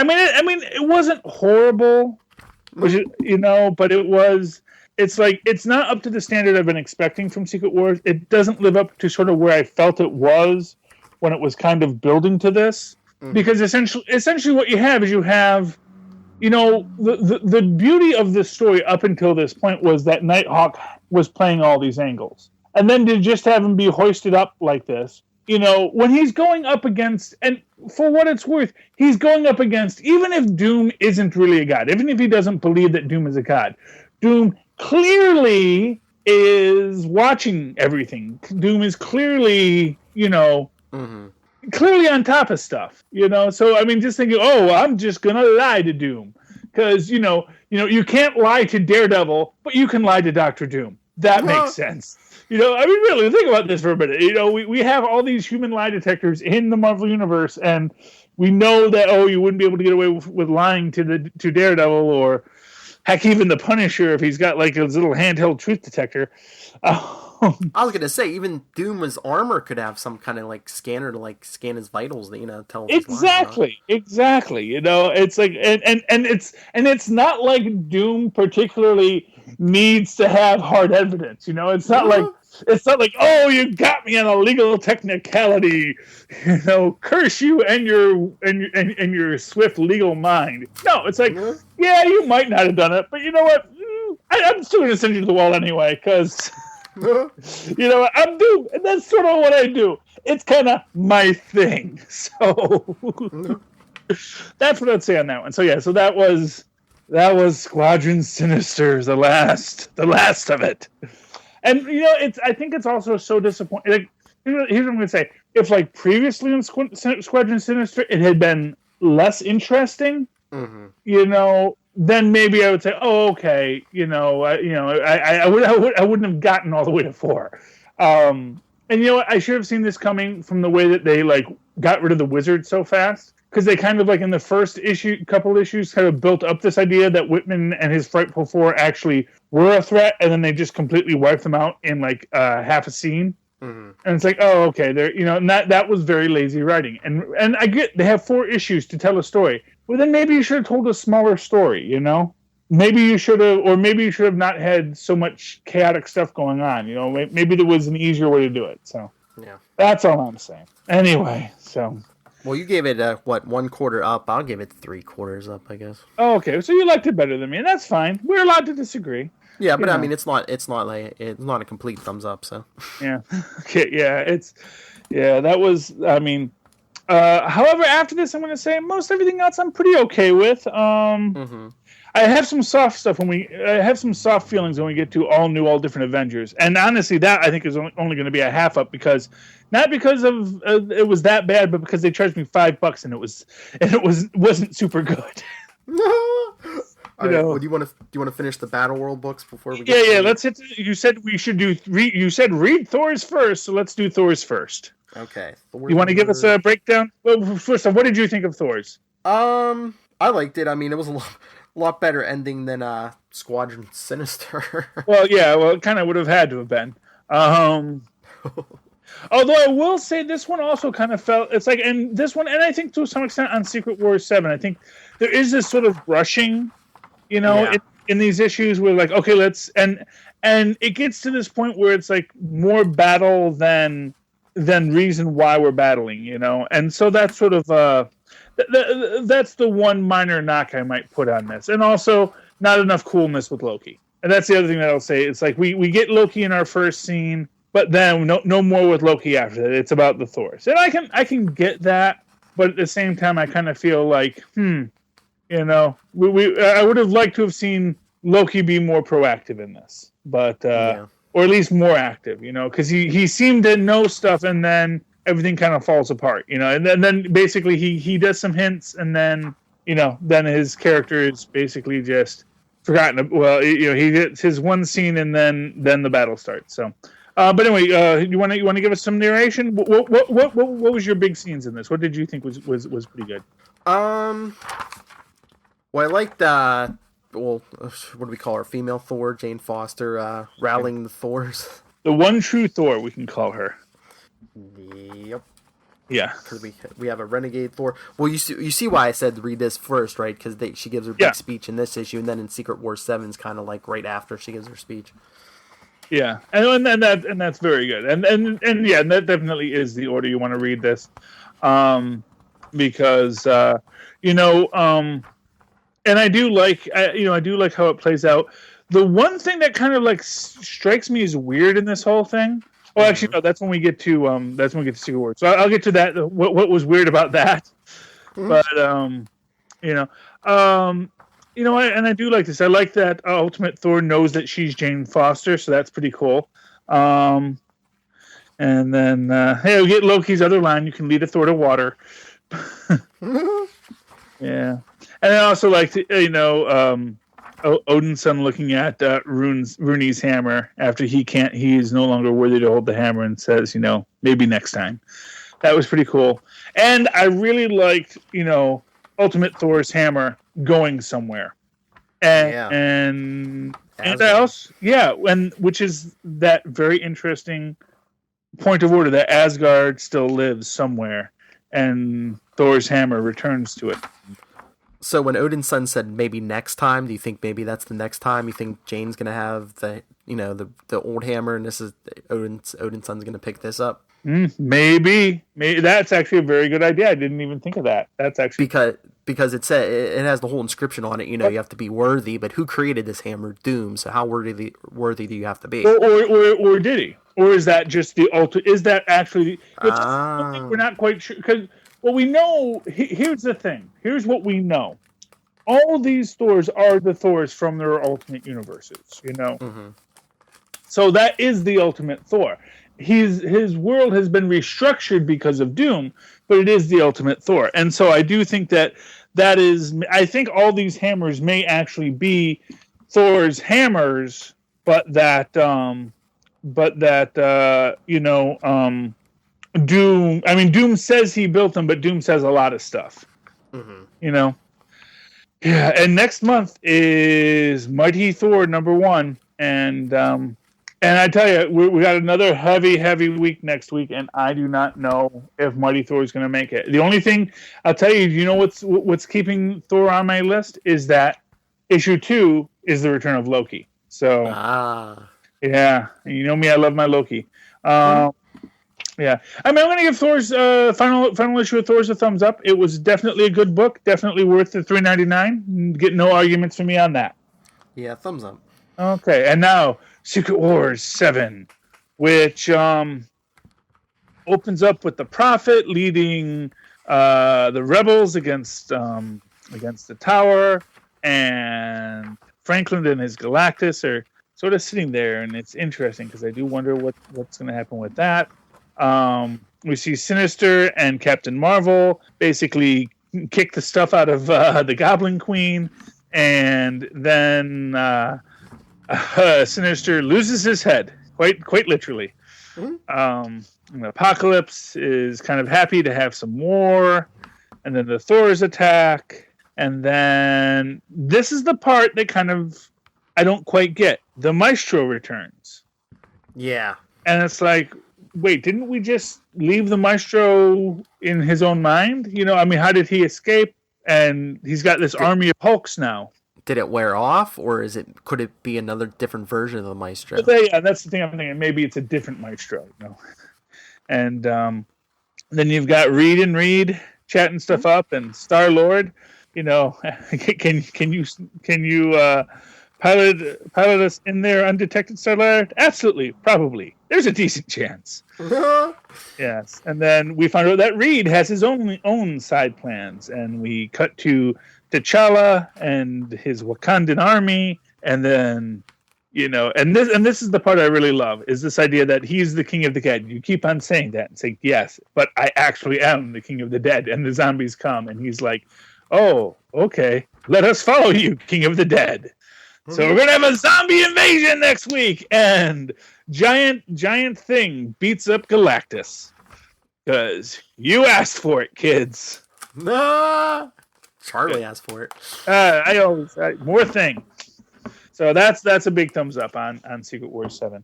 mean, it wasn't horrible, but it was. It's like it's not up to the standard I've been expecting from Secret Wars. It doesn't live up to sort of where I felt it was when it was kind of building to this. Mm-hmm. Because essentially what you have is the beauty of this story up until this point was that Nighthawk was playing all these angles. And then to just have him be hoisted up like this, when he's going up against, and for what it's worth, he's going up against, even if Doom isn't really a god, even if he doesn't believe that Doom is a god, Doom clearly is watching everything. Doom is clearly, clearly on top of stuff, So, I mean, just thinking, I'm just going to lie to Doom. Because, you can't lie to Daredevil, but you can lie to Dr. Doom. That makes sense. Really, think about this for a minute. We have all these human lie detectors in the Marvel Universe, and we know that, you wouldn't be able to get away with lying to Daredevil or... Heck, even the Punisher, if he's got like his little handheld truth detector. I was gonna say, even Doom's armor could have some kind of like scanner to like scan his vitals, tell him exactly. It's like, and it's not like Doom particularly needs to have hard evidence. It's not like. It's not like, you got me on a legal technicality, curse you and your swift legal mind. No, it's like, you might not have done it, but you know what? I'm still going to send you to the wall anyway, because, I'm Doom, and that's sort of what I do. It's kind of my thing. So that's what I'd say on that one. So so that was Squadron Sinister, the last of it. And I think it's also so disappointing. Like, here's what I'm going to say: if like previously in Squadron Sinister, it had been less interesting, then maybe I would say, okay, I wouldn't have gotten all the way to 4. And I should have seen this coming from the way that they like got rid of the wizard so fast. Because they kind of like in the first couple issues kind of built up this idea that Whitman and his Frightful Four actually were a threat, and then they just completely wiped them out in like half a scene. Mm-hmm. And it's like, okay, they're and that was very lazy writing. And I get they have 4 issues to tell a story. Well, then maybe you should have told a smaller story. Maybe you should have not had so much chaotic stuff going on. Maybe there was an easier way to do it. So that's all I'm saying. Anyway, so. Well, you gave it 1/4 up. I'll give it 3/4 up, I guess. Oh, okay, so you liked it better than me, and that's fine. We're allowed to disagree. Yeah, but I mean, it's not a complete thumbs up. So. Yeah. Okay. Yeah. That was. I mean, however, after this, I'm going to say most everything else I'm pretty okay with. I have some soft stuff I have some soft feelings when we get to all different Avengers, and honestly, that I think is only going to be a half up because. Not because of it was that bad, but because they charged me $5 and it wasn't super good. All right. Well, do you want to finish the Battle World books before we get? Yeah. Let's hit. You said we should do. You said read Thor's first, so let's do Thor's first. Okay. You want to give us a breakdown? Well, first off, what did you think of Thor's? I liked it. I mean, it was a lot better ending than Squadron Sinister. Well, yeah. Well, it kind of would have had to have been. Although I will say this one also kind of felt, it's like, and this one, and I think to some extent on Secret Wars 7, I think there is this sort of rushing, in these issues where like, okay, and it gets to this point where it's like more battle than reason why we're battling, and so that's sort of, that's the one minor knock I might put on this. And also not enough coolness with Loki. And that's the other thing that I'll say. It's like we get Loki in our first scene, but then no more with Loki after that. It's about the Thors. And I can get that, but at the same time I kind of feel like, I would have liked to have seen Loki be more proactive in this. But or at least more active, because he seemed to know stuff and then everything kind of falls apart, and then basically he does some hints and then then his character is basically just forgotten. Well, he gets his one scene and then the battle starts. So, but anyway, you want to give us some narration? What was your big scenes in this? What did you think was pretty good? Well, I liked what do we call her? Female Thor, Jane Foster, rallying the Thors. The one true Thor, we can call her. Yep. Yeah. Because we have a renegade Thor. Well, you see why I said read this first, right? Because she gives her big speech in this issue, and then in Secret Wars 7 is kind of like right after she gives her speech. Yeah, and that's very good, and yeah, that definitely is the order you want to read this, because and I do like how it plays out. The one thing that kind of like strikes me as weird in this whole thing. Oh, actually, no. That's when we get to Secret Wars. So I'll get to that. What was weird about that? But and I do like this. I like that Ultimate Thor knows that she's Jane Foster, so that's pretty cool. And then we get Loki's other line: "You can lead a Thor to water." Yeah, and I also like to Odin's son looking at Rooney's hammer after he is no longer worthy to hold the hammer and says, maybe next time. That was pretty cool. And I really liked, Ultimate Thor's hammer going somewhere. And else, which is that very interesting point of order that Asgard still lives somewhere and Thor's hammer returns to it. So when Odin's son said maybe next time, do you think maybe that's the next time? You think Jane's gonna have the old hammer, and this is Odin's son's gonna pick this up? Maybe that's actually a very good idea. I didn't even think of that. That's actually because it has the whole inscription on it. You have to be worthy, but who created this hammer? Doom. So how worthy do you have to be? Or did he? Or is that just the ultimate? Is that actually? We're not quite sure because. Well, we know. Here's the thing. Here's what we know. All these Thors are the Thors from their alternate universes. Mm-hmm. So that is the ultimate Thor. His world has been restructured because of Doom, but it is the ultimate Thor. And so I do think that is. I think all these hammers may actually be Thor's hammers, but that Doom. I mean, Doom says he built them, but Doom says a lot of stuff. Mm-hmm. Yeah. And next month is Mighty Thor #1, and I tell you, we got another heavy week next week, and I do not know if Mighty Thor is going to make it. The only thing I'll tell you, what's keeping Thor on my list is that issue 2 is the return of Loki. So, yeah, me, I love my Loki. Yeah, I mean, I'm going to give Thor's final issue of Thor's a thumbs up. It was definitely a good book, definitely worth the $3.99. Get no arguments from me on that. Yeah, thumbs up. Okay, and now Secret Wars 7, which opens up with the Prophet leading the rebels against the Tower, and Franklin and his Galactus are sort of sitting there, and it's interesting because I do wonder what's going to happen with that. We see Sinister and Captain Marvel basically kick the stuff out of the Goblin Queen, and then Sinister loses his head, quite literally. And Apocalypse is kind of happy to have some war, and then the Thors attack, and then this is the part that kind of I don't quite get. The Maestro returns. Yeah. And it's like, wait, didn't we just leave the Maestro in his own mind? You know, I mean, how did he escape? And he's got this army of Hulks now. Did it wear off, or could it be another different version of the Maestro? Yeah, that's the thing I'm thinking. Maybe it's a different Maestro, you know. And then you've got Reed and Reed chatting stuff up, and Star-Lord, you know, can you pilot us in there undetected, Star-Lord? Absolutely, probably. There's a decent chance. Yes, and then we find out that Reed has his own side plans, and we cut to T'Challa and his Wakandan army, and then, you know, and this is the part I really love, is this idea that he's the king of the dead. You keep on saying that and saying, yes, but I actually am the king of the dead, and the zombies come, and he's like, oh, okay, let us follow you, king of the dead. So we're gonna have a zombie invasion next week, and giant thing beats up Galactus, because you asked for it, kids. No. Charlie asked for it. I always more thing. So that's a big thumbs up on Secret Wars 7.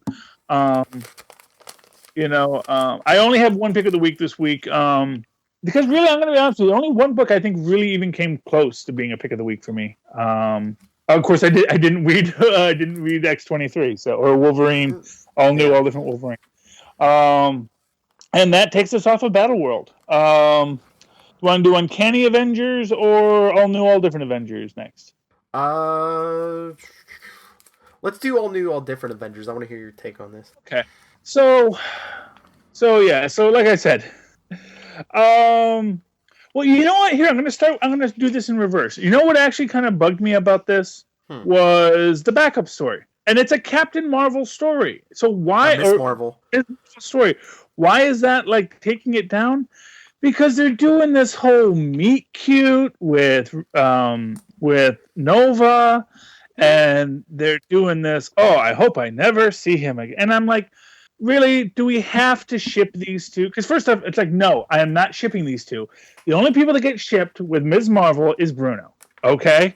You know, I only have one pick of the week this week. Because really, I'm going to be honest with you, only one book I think really even came close to being a pick of the week for me. Of course, I didn't read X-23, or Wolverine, all new, all different Wolverine. And that takes us off of Battleworld. Do you want to do Uncanny Avengers or all new, all different Avengers next? Let's do all new, all different Avengers. I want to hear your take on this. Okay. So yeah. So like I said, well, you know what? Here, I'm going to do this in reverse. You know what actually kind of bugged me about this was the backup story, and it's a Captain Marvel story. So why? Miss Marvel story. Why is that like taking it down? Because they're doing this whole meet cute with Nova, and they're doing this, oh, I hope I never see him again. And I'm like, really, do we have to ship these two? Because first off, it's like, no, I am not shipping these two. The only people that get shipped with Ms. Marvel is Bruno. Okay?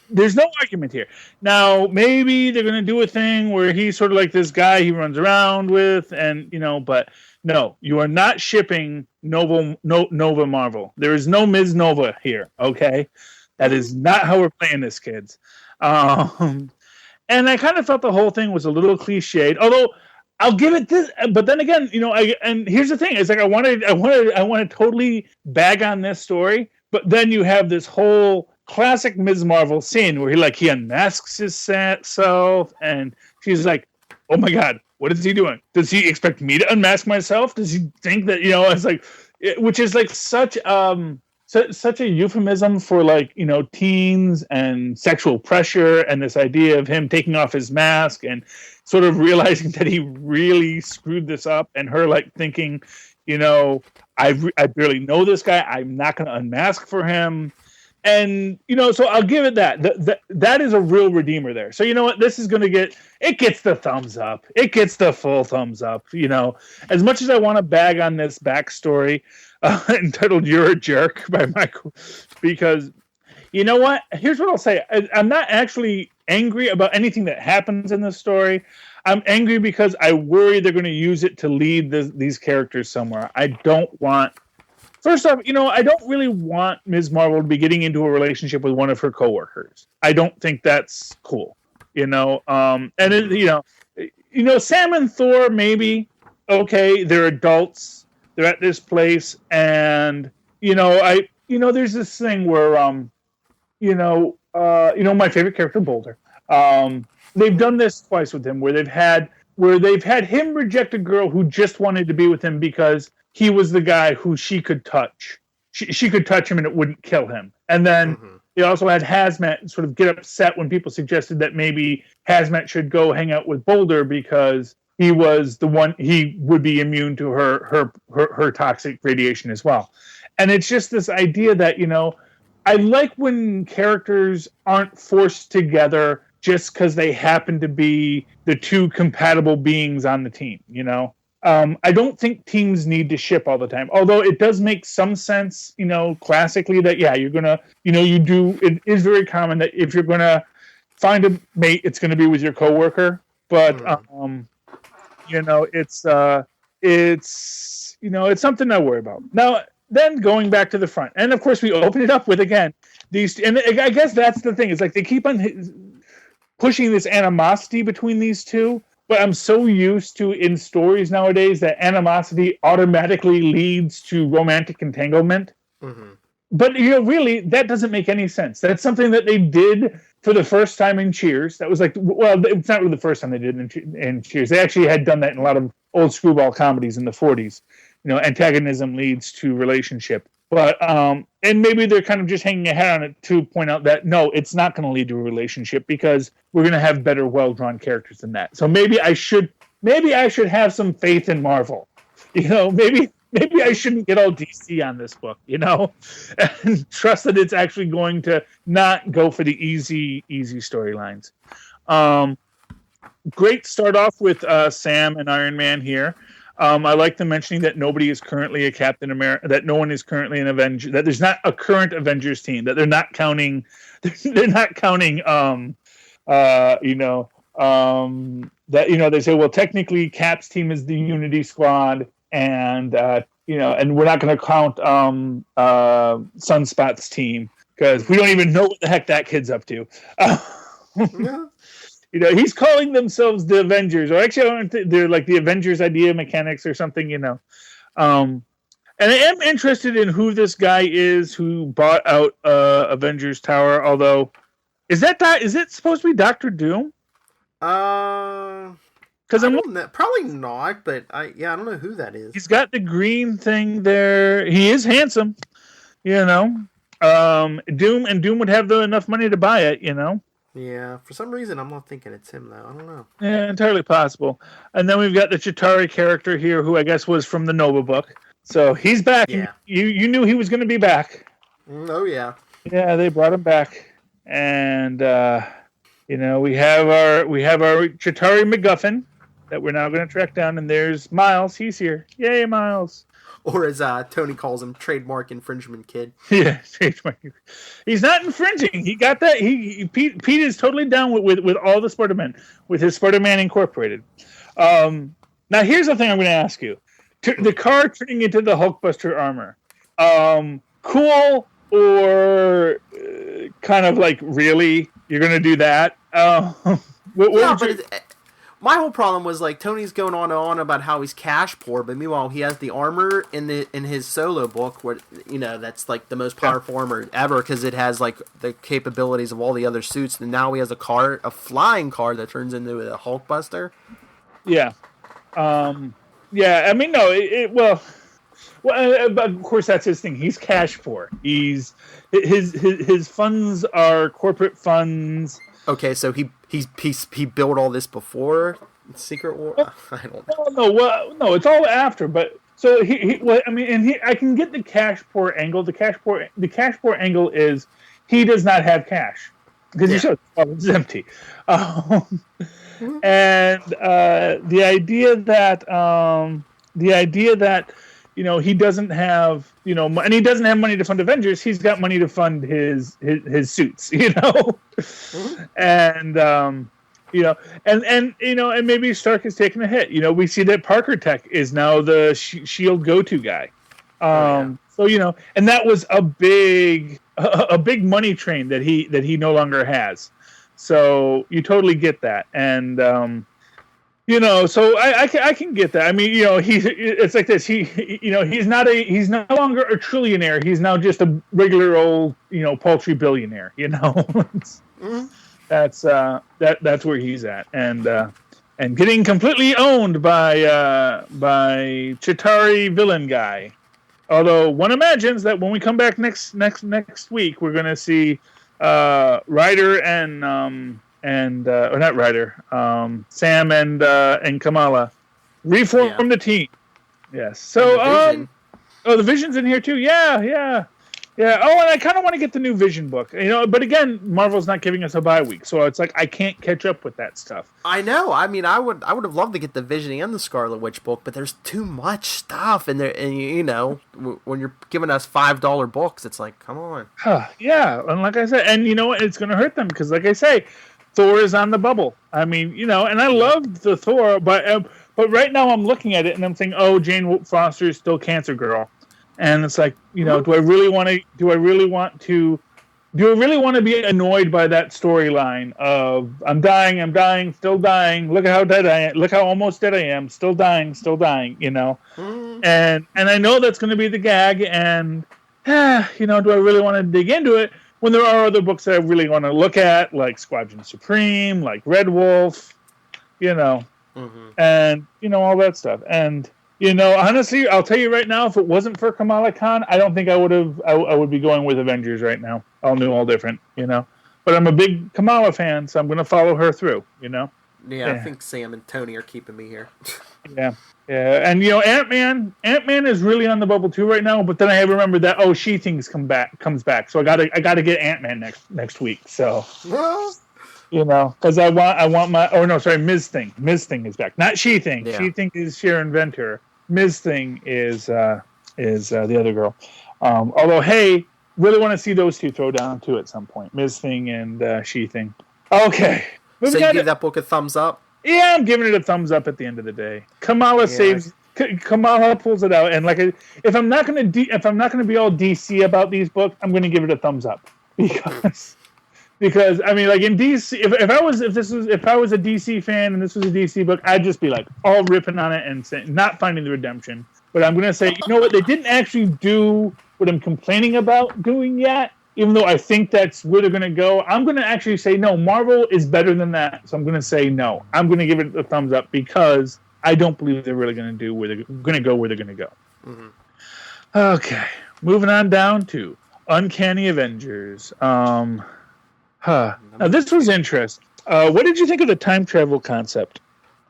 There's no argument here. Now, maybe they're going to do a thing where he's sort of like this guy he runs around with, and, you know, but no, you are not shipping Nova Marvel. There is no Ms. Nova here, okay? That is not how we're playing this, kids. And I kind of felt the whole thing was a little cliched, although I'll give it this. But then again, you know, and here's the thing: it's like I want to totally bag on this story, but then you have this whole classic Ms. Marvel scene where he unmasks his self, and she's like, "Oh my God, what is he doing? Does he expect me to unmask myself? Does he think that, you know?" It's like, which is like such a euphemism for, like, you know, teens and sexual pressure, and this idea of him taking off his mask and sort of realizing that he really screwed this up, and her like thinking, you know, I barely know this guy. I'm not going to unmask for him. And, you know, so I'll give it that. That is a real redeemer there. So, you know what? This is going to gets the thumbs up. It gets the full thumbs up. You know, as much as I want to bag on this backstory entitled "You're a Jerk" by Michael, because, you know what? Here's what I'll say. I'm not actually angry about anything that happens in this story. I'm angry because I worry they're going to use it to lead these characters somewhere. I don't want... First off, you know, I don't really want Ms. Marvel to be getting into a relationship with one of her coworkers. I don't think that's cool, you know. And it, you know, Sam and Thor, maybe, okay, they're adults, they're at this place, and there's this thing where my favorite character, Boulder, they've done this twice with him, where they've had him reject a girl who just wanted to be with him because he was the guy who she could touch. She could touch him and it wouldn't kill him. And then they also had Hazmat sort of get upset when people suggested that maybe Hazmat should go hang out with Boulder because he was the one, he would be immune to her toxic radiation as well. And it's just this idea that, I like when characters aren't forced together just because they happen to be the two compatible beings on the team, I don't think teams need to ship all the time, although it does make some sense, classically that, you're going to, it is very common that if you're going to find a mate, it's going to be with your coworker. But, it's something I worry about. Now, then going back to the front, and of course we open it up with, again, these, and I guess that's the thing. It's like they keep on pushing this animosity between these two, but I'm so used to in stories nowadays that animosity automatically leads to romantic entanglement. Mm-hmm. But really, that doesn't make any sense. That's something that they did for the first time in Cheers. That was it's not really the first time they did in Cheers. They actually had done that in a lot of old screwball comedies in the 40s. Antagonism leads to relationship. But and maybe they're kind of just hanging a hat on it to point out that no, it's not going to lead to a relationship because we're going to have better, well-drawn characters than that. So maybe I should have some faith in Marvel. Maybe I shouldn't get all DC on this book, and trust that it's actually going to not go for the easy storylines. Great start off with Sam and Iron Man here. I like them mentioning that nobody is currently a Captain America, that no one is currently an Avenger, that there's not a current Avengers team, that they're not counting, that they say, well, technically Cap's team is the Unity Squad, and and we're not going to count Sunspot's team because we don't even know what the heck that kid's up to. Yeah. He's calling themselves the Avengers, or actually, I don't think they're like the Avengers Idea Mechanics or something, And I am interested in who this guy is who bought out Avengers Tower. Although, is it supposed to be Doctor Doom? Because probably not, but I don't know who that is. He's got the green thing there. He is handsome, Doom would have enough money to buy it, Yeah, for some reason I'm not thinking it's him though. I don't know. Yeah, entirely possible. And then we've got the Chitauri character here, who I guess was from the Nova book. So he's back. Yeah. You knew he was going to be back. Oh yeah. Yeah, they brought him back, and we have our Chitauri MacGuffin that we're now going to track down. And there's Miles. He's here. Yay, Miles. Or as Tony calls him, trademark infringement kid. Yeah, trademark. He's not infringing. He got that. Pete is totally down with all the Spider-Man, with his Spider-Man Incorporated. Now, here's the thing I'm going to ask you. The car turning into the Hulkbuster armor. Cool or kind of like, really? You're going to do that? My whole problem was like Tony's going on and on about how he's cash poor, but meanwhile he has the armor in his solo book where that's like the most powerful armor ever because it has like the capabilities of all the other suits, and now he has a flying car that turns into a Hulkbuster. Yeah, I mean no, but of course that's his thing. He's cash poor. His funds are corporate funds. Okay, so he built all this before Secret War. I don't know. No, it's all after. But so I can get the cash poor angle. The cash poor angle is he does not have cash because he shows it's empty. And the idea that he doesn't have and he doesn't have money to fund Avengers. He's got money to fund his suits, and and maybe Stark is taking a hit. We see that Parker Tech is now the Shield go-to guy. So and that was a big money train that he no longer has. So you totally get that, and so I can get that. I mean, it's like this. He's no longer a trillionaire. He's now just a regular old, paltry billionaire. Mm-hmm. That's where he's at, and getting completely owned by Chitauri villain guy. Although one imagines that when we come back next week, we're going to see Ryder and or not Ryder, Sam and Kamala reform the team. Yes. So Oh, the Vision's in here too. Yeah, yeah, yeah. Oh, and I kind of want to get the new Vision book. But again, Marvel's not giving us a bye week, so it's like I can't catch up with that stuff. I know. I mean, I would have loved to get the Vision and the Scarlet Witch book, but there's too much stuff, and when you're giving us $5 books, it's like, come on. Yeah, and like I said, and you know what, it's going to hurt them because, like I say, Thor is on the bubble. I mean, and I love the Thor, but right now I'm looking at it and I'm thinking, oh, Jane Foster is still Cancer Girl. And it's like, do I really want to be annoyed by that storyline of I'm dying, still dying. Look at how dead I am. Look how almost dead I am. Still dying. And I know that's going to be the gag. And do I really want to dig into it when there are other books that I really want to look at, like Squadron Supreme, like Red Wolf, and all that stuff. And honestly, I'll tell you right now, if it wasn't for Kamala Khan, I don't think I would be going with Avengers right now. All new, all different, But I'm a big Kamala fan, so I'm going to follow her through, Yeah, I think Sam and Tony are keeping me here. Yeah. And, Ant-Man is really on the bubble too right now, but then I remember that, She-Thing comes back. So I gotta get Ant-Man next week. So, because I want Ms. Thing. Ms. Thing is back. Not She-Thing. Yeah. She-Thing is Sharon Venter. Ms. Thing is the other girl. Although, hey, really want to see those two throw down too at some point. Ms. Thing and She-Thing. Okay. So you give that book a thumbs up? Yeah, I'm giving it a thumbs up at the end of the day. Kamala pulls it out, and if I'm not going to be all DC about these books, I'm going to give it a thumbs up because I mean, like in DC, if I was a DC fan and this was a DC book, I'd just be like all ripping on it and not finding the redemption. But I'm going to say, you know what? They didn't actually do what I'm complaining about doing yet. Even though I think that's where they're going to go, I'm going to actually say no. Marvel is better than that, so I'm going to say no. I'm going to give it a thumbs up because I don't believe they're really going to where they're going to go. Mm-hmm. Okay, moving on down to Uncanny Avengers. Now this was interesting. What did you think of the time travel concept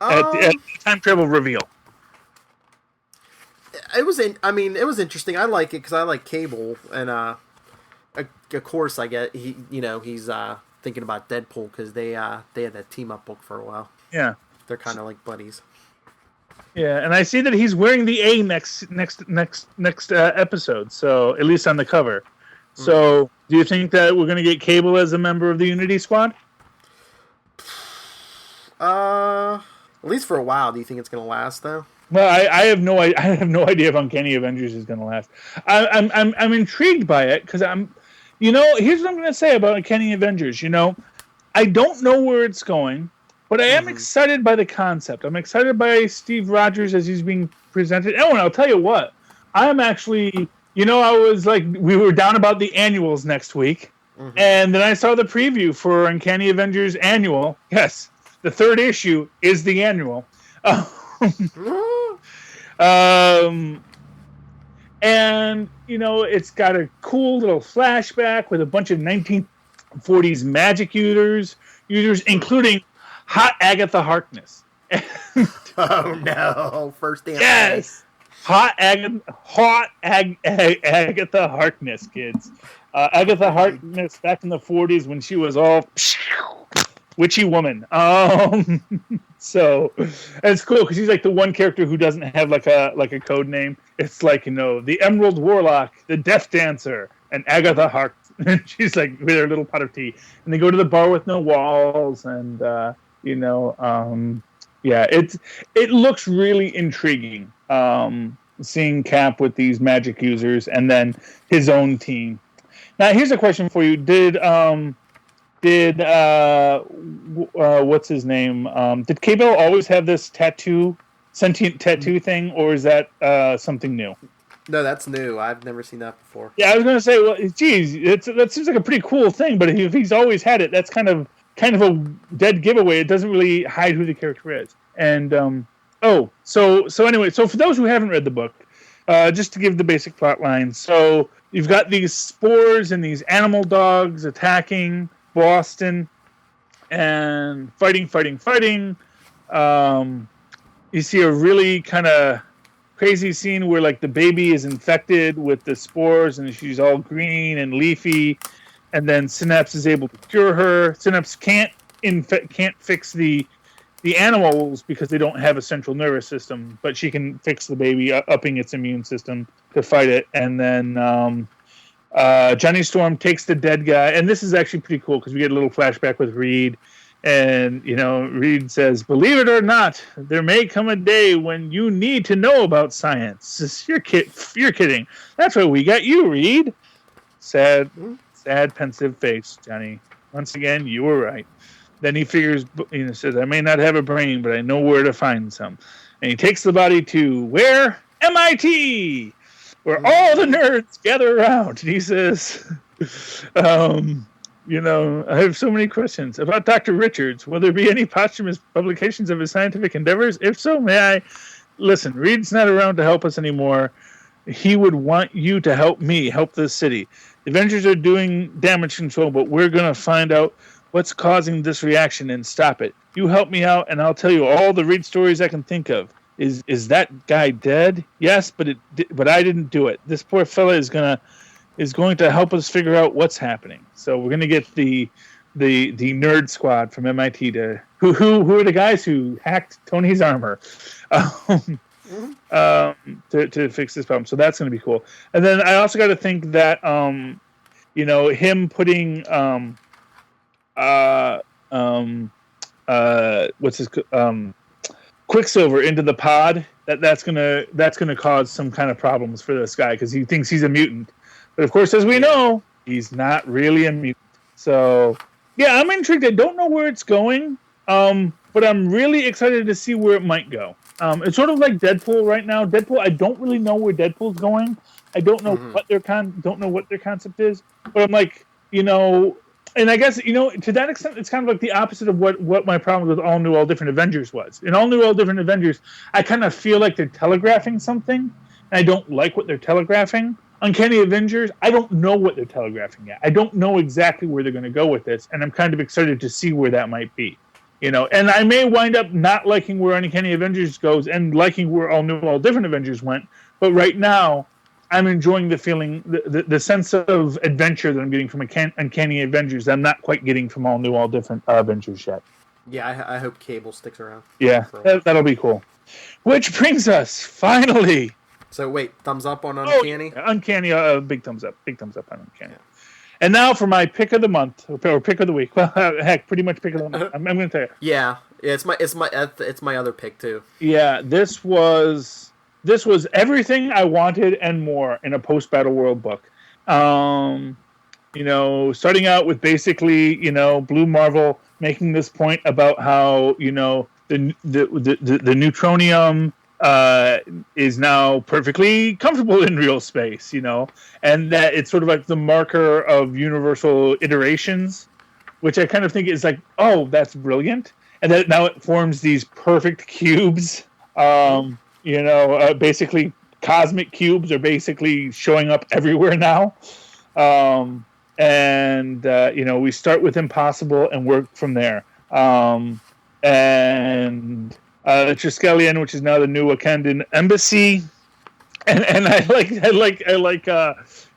at the time travel reveal? It was interesting. I like it because I like Cable and. Of course, I get he's thinking about Deadpool because they had that team up book for a while. Yeah, they're kind of like buddies. Yeah, and I see that he's wearing the A next episode. So at least on the cover. So do you think that we're going to get Cable as a member of the Unity Squad? At least for a while. Do you think it's going to last though? Well, I have no idea if Uncanny Avengers is going to last. I'm intrigued by it because here's what I'm going to say about Uncanny Avengers. I don't know where it's going, but I am excited by the concept. I'm excited by Steve Rogers as he's being presented. Oh, and I'll tell you what, I am actually. I was like, we were down about the annuals next week, and then I saw the preview for Uncanny Avengers Annual. Yes, the third issue is the annual. And it's got a cool little flashback with a bunch of 1940s magic users, including hot Agatha Harkness. Oh no! First damn. Yes, hot Agatha Harkness, kids. Agatha Harkness back in the 40s when she was all witchy woman. So it's cool because she's like the one character who doesn't have like a code name. It's like the Emerald Warlock, the Death Dancer, and Agatha Harkness. And she's like with her little pot of tea, and they go to the bar with no walls, and it looks really intriguing. Seeing Cap with these magic users, and then his own team. Now here's a question for you: Did what's his name? Did Cable always have this sentient tattoo thing, or is that something new? No, that's new. I've never seen that before. Yeah, I was going to say, well, geez, that seems like a pretty cool thing, but if he's always had it, that's kind of a dead giveaway. It doesn't really hide who the character is. And so anyway, so for those who haven't read the book, just to give the basic plot line, so you've got these spores and these animal dogs attacking Boston and fighting. You see a really kind of crazy scene where like the baby is infected with the spores and she's all green and leafy, and then Synapse is able to cure her. Synapse can't fix the animals because they don't have a central nervous system, but she can fix the baby, upping its immune system to fight it. And then Johnny Storm takes the dead guy, and this is actually pretty cool because we get a little flashback with Reed. And, Reed says, "Believe it or not, there may come a day when you need to know about science." You're kidding. That's why we got you, Reed. Sad, pensive face, Johnny. Once again, you were right. Then he figures, says, "I may not have a brain, but I know where to find some." And he takes the body to where? MIT, where all the nerds gather around. And he says, I have so many questions about Dr. Richards. Will there be any posthumous publications of his scientific endeavors? If so, may I? Listen, Reed's not around to help us anymore. He would want you to help me, help this city. The Avengers are doing damage control, but we're going to find out what's causing this reaction and stop it. You help me out, and I'll tell you all the Reed stories I can think of. Is that guy dead? Yes, but I didn't do it. This poor fella is going to help us figure out what's happening. So we're going to get the nerd squad from MIT who are the guys who hacked Tony's armor to fix this problem. So that's going to be cool. And then I also got to think that him putting Quicksilver into the pod, that's gonna cause some kind of problems for this guy because he thinks he's a mutant. But of course, as we know, he's not really a mutant. So, yeah, I'm intrigued. I don't know where it's going, but I'm really excited to see where it might go. It's sort of like Deadpool right now. Deadpool, I don't really know where Deadpool's going. I don't know what their concept is. But I'm like, and I guess, to that extent, it's kind of like the opposite of what my problem with All New, All Different Avengers was. In All New, All Different Avengers, I kind of feel like they're telegraphing something, and I don't like what they're telegraphing. Uncanny Avengers, I don't know what they're telegraphing yet. I don't know exactly where they're going to go with this, and I'm kind of excited to see where that might be. And I may wind up not liking where Uncanny Avengers goes and liking where All New, All Different Avengers went, but right now, I'm enjoying the feeling, the sense of adventure that I'm getting from Uncanny Avengers that I'm not quite getting from All New, All Different Avengers yet. Yeah, I hope Cable sticks around. Yeah, that'll be cool. Which brings us, finally... So wait, thumbs up on Uncanny? Oh, Uncanny, big thumbs up. Big thumbs up on Uncanny. Yeah. And now for my pick of the month, or pick of the week. Well, heck, pretty much pick of the month. I'm going to tell you. Yeah, it's my other pick, too. Yeah, this was everything I wanted and more in a post-Battle World book. starting out with basically, Blue Marvel making this point about how, the neutronium is now perfectly comfortable in real space, and that it's sort of like the marker of universal iterations, which I kind of think is like, oh, that's brilliant. And that now it forms these perfect cubes, basically cosmic cubes are basically showing up everywhere now. We start with impossible and work from there. Triskelion, which is now the new Wakandan embassy, and I like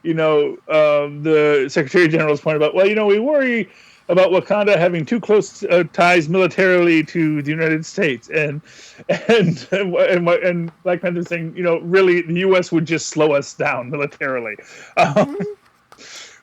the Secretary General's point about, we worry about Wakanda having too close ties militarily to the United States, and Black Panther saying, really the U.S. would just slow us down militarily,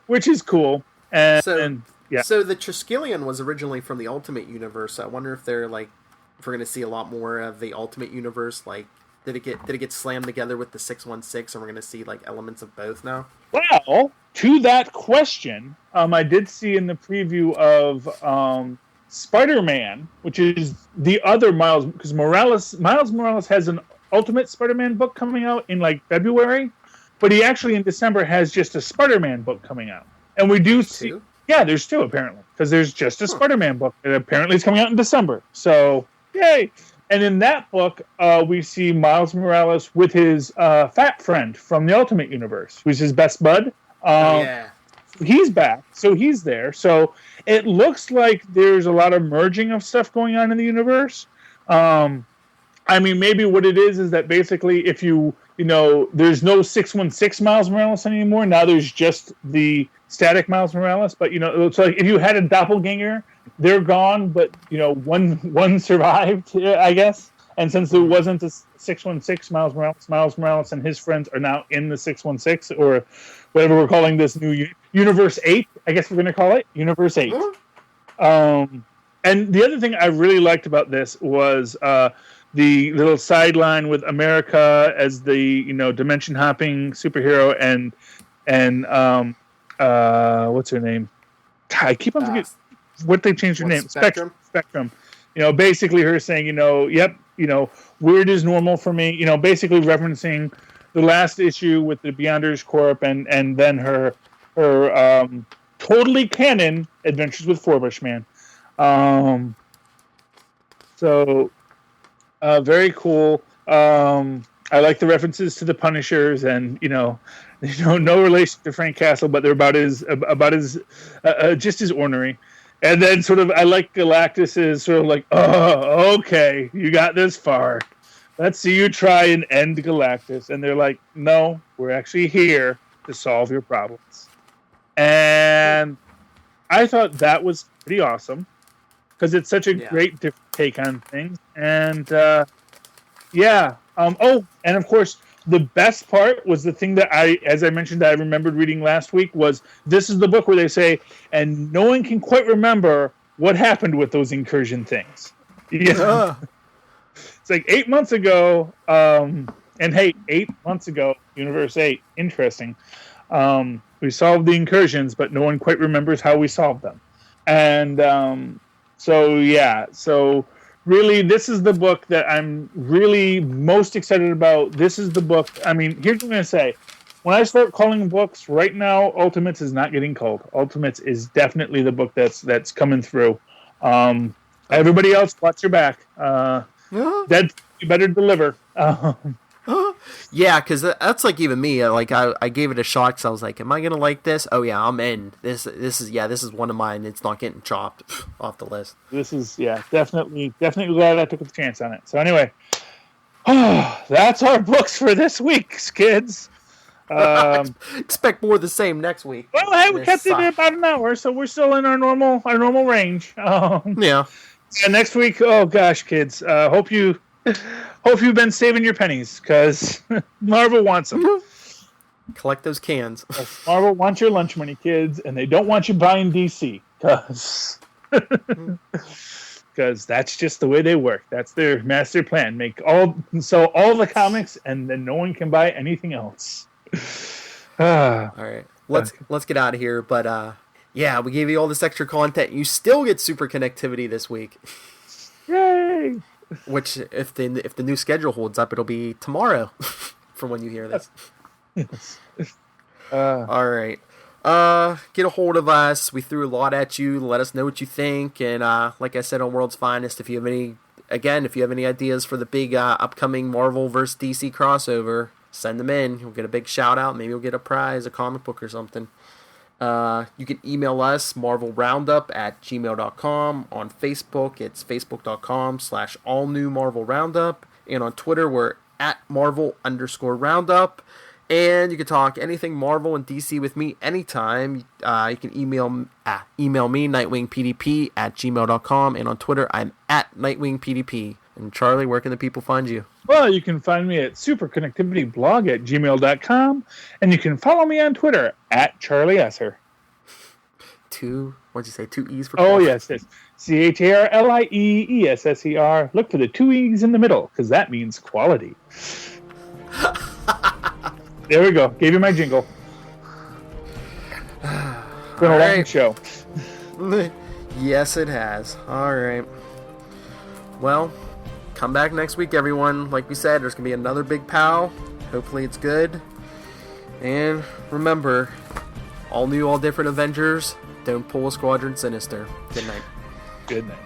which is cool. So the Triskelion was originally from the Ultimate Universe. I wonder if we're going to see a lot more of the Ultimate Universe. Like, did it get slammed together with the 616, and we're going to see elements of both now? Well, to that question, I did see in the preview of Spider-Man, which is the other Miles, because Miles Morales has an Ultimate Spider-Man book coming out in February, but he actually in December has just a Spider-Man book coming out, and we do see. Two? Yeah, there's two apparently, because there's just a Spider-Man book that apparently is coming out in December. So, yay! And in that book, we see Miles Morales with his fat friend from the Ultimate Universe, who's his best bud. He's back, so he's there. So it looks like there's a lot of merging of stuff going on in the universe. I mean, maybe what it is that basically if there's no 616 Miles Morales anymore. Now there's just the static Miles Morales. But, it's like if you had a doppelganger, they're gone, but, one survived, I guess. And since there wasn't a 616 Miles Morales and his friends are now in the 616, or whatever we're calling this new Universe 8, I guess we're going to call it Universe 8. And the other thing I really liked about this was the little sideline with America as the dimension hopping superhero and what's her name? I keep on forgetting what they changed her name. Spectrum. Basically her saying, yep, weird is normal for me. Basically referencing the last issue with the mdash and then her totally canon Adventures with Forbushman. So very cool. I like the references to the Punishers and no relation to Frank Castle, but they're about as just as ornery. And then sort of I like Galactus's sort of like, oh, okay, you got this far. Let's see you try and end Galactus. And they're like, no, we're actually here to solve your problems. And I thought that was pretty awesome because it's such a great different take on things. And and of course, the best part was the thing that as I mentioned, I remembered reading last week was this is the book where they say, and no one can quite remember what happened with those incursion things. Yeah. It's like 8 months ago, and hey, 8 months ago, Universe 8, interesting. We solved the incursions, but no one quite remembers how we solved them. And so really, this is the book that I'm really most excited about. This is the book. I mean, here's what I'm going to say. When I start calling books, right now, Ultimates is not getting called. Ultimates is definitely the book that's coming through. Everybody else, watch your back. That you better deliver. Yeah, because that's like even me. Like I gave it a shot because I was like, "Am I gonna like this?" Oh yeah, I'm in. This is one of mine. It's not getting chopped off the list. This is definitely glad I took a chance on it. So anyway, that's our books for this week, kids. Expect more of the same next week. Well, hey, we kept it at about an hour, so we're still in our normal range. Yeah. And next week, oh gosh, kids, hope you've been saving your pennies because Marvel wants them. Collect those cans. Marvel wants your lunch money, kids, and they don't want you buying DC because that's just the way they work. That's their master plan. Sell all the comics, and then no one can buy anything else. All right, let's get out of here. But we gave you all this extra content. You still get super connectivity this week. Yay! Which, if the new schedule holds up, it'll be tomorrow for when you hear this. Yes. All right. Get a hold of us. We threw a lot at you. Let us know what you think. And like I said on World's Finest, if you have any ideas for the big upcoming Marvel vs. DC crossover, send them in. You'll get a big shout out. Maybe you'll get a prize, a comic book or something. You can email us, marvelroundup@gmail.com. On Facebook, it's facebook.com/All New Marvel Roundup. And on Twitter, we're @Marvel_Roundup. And you can talk anything Marvel and DC with me anytime. You can email me, nightwingpdp@gmail.com. And on Twitter, I'm @nightwingpdp. And Charlie, where can the people find you? Well, you can find me at superconnectivityblog@gmail.com. And you can follow me on Twitter @CharlieEsser. What'd you say? 2 E's for Oh, yes. CharlieEsser. Look for the 2 E's in the middle, because that means quality. There we go. Gave you my jingle. It's been a long show. Yes, it has. All right. Well, come back next week, everyone. Like we said, there's going to be another big POW. Hopefully it's good. And remember, all new, all different Avengers. Don't pull a Squadron Sinister. Good night. Good night.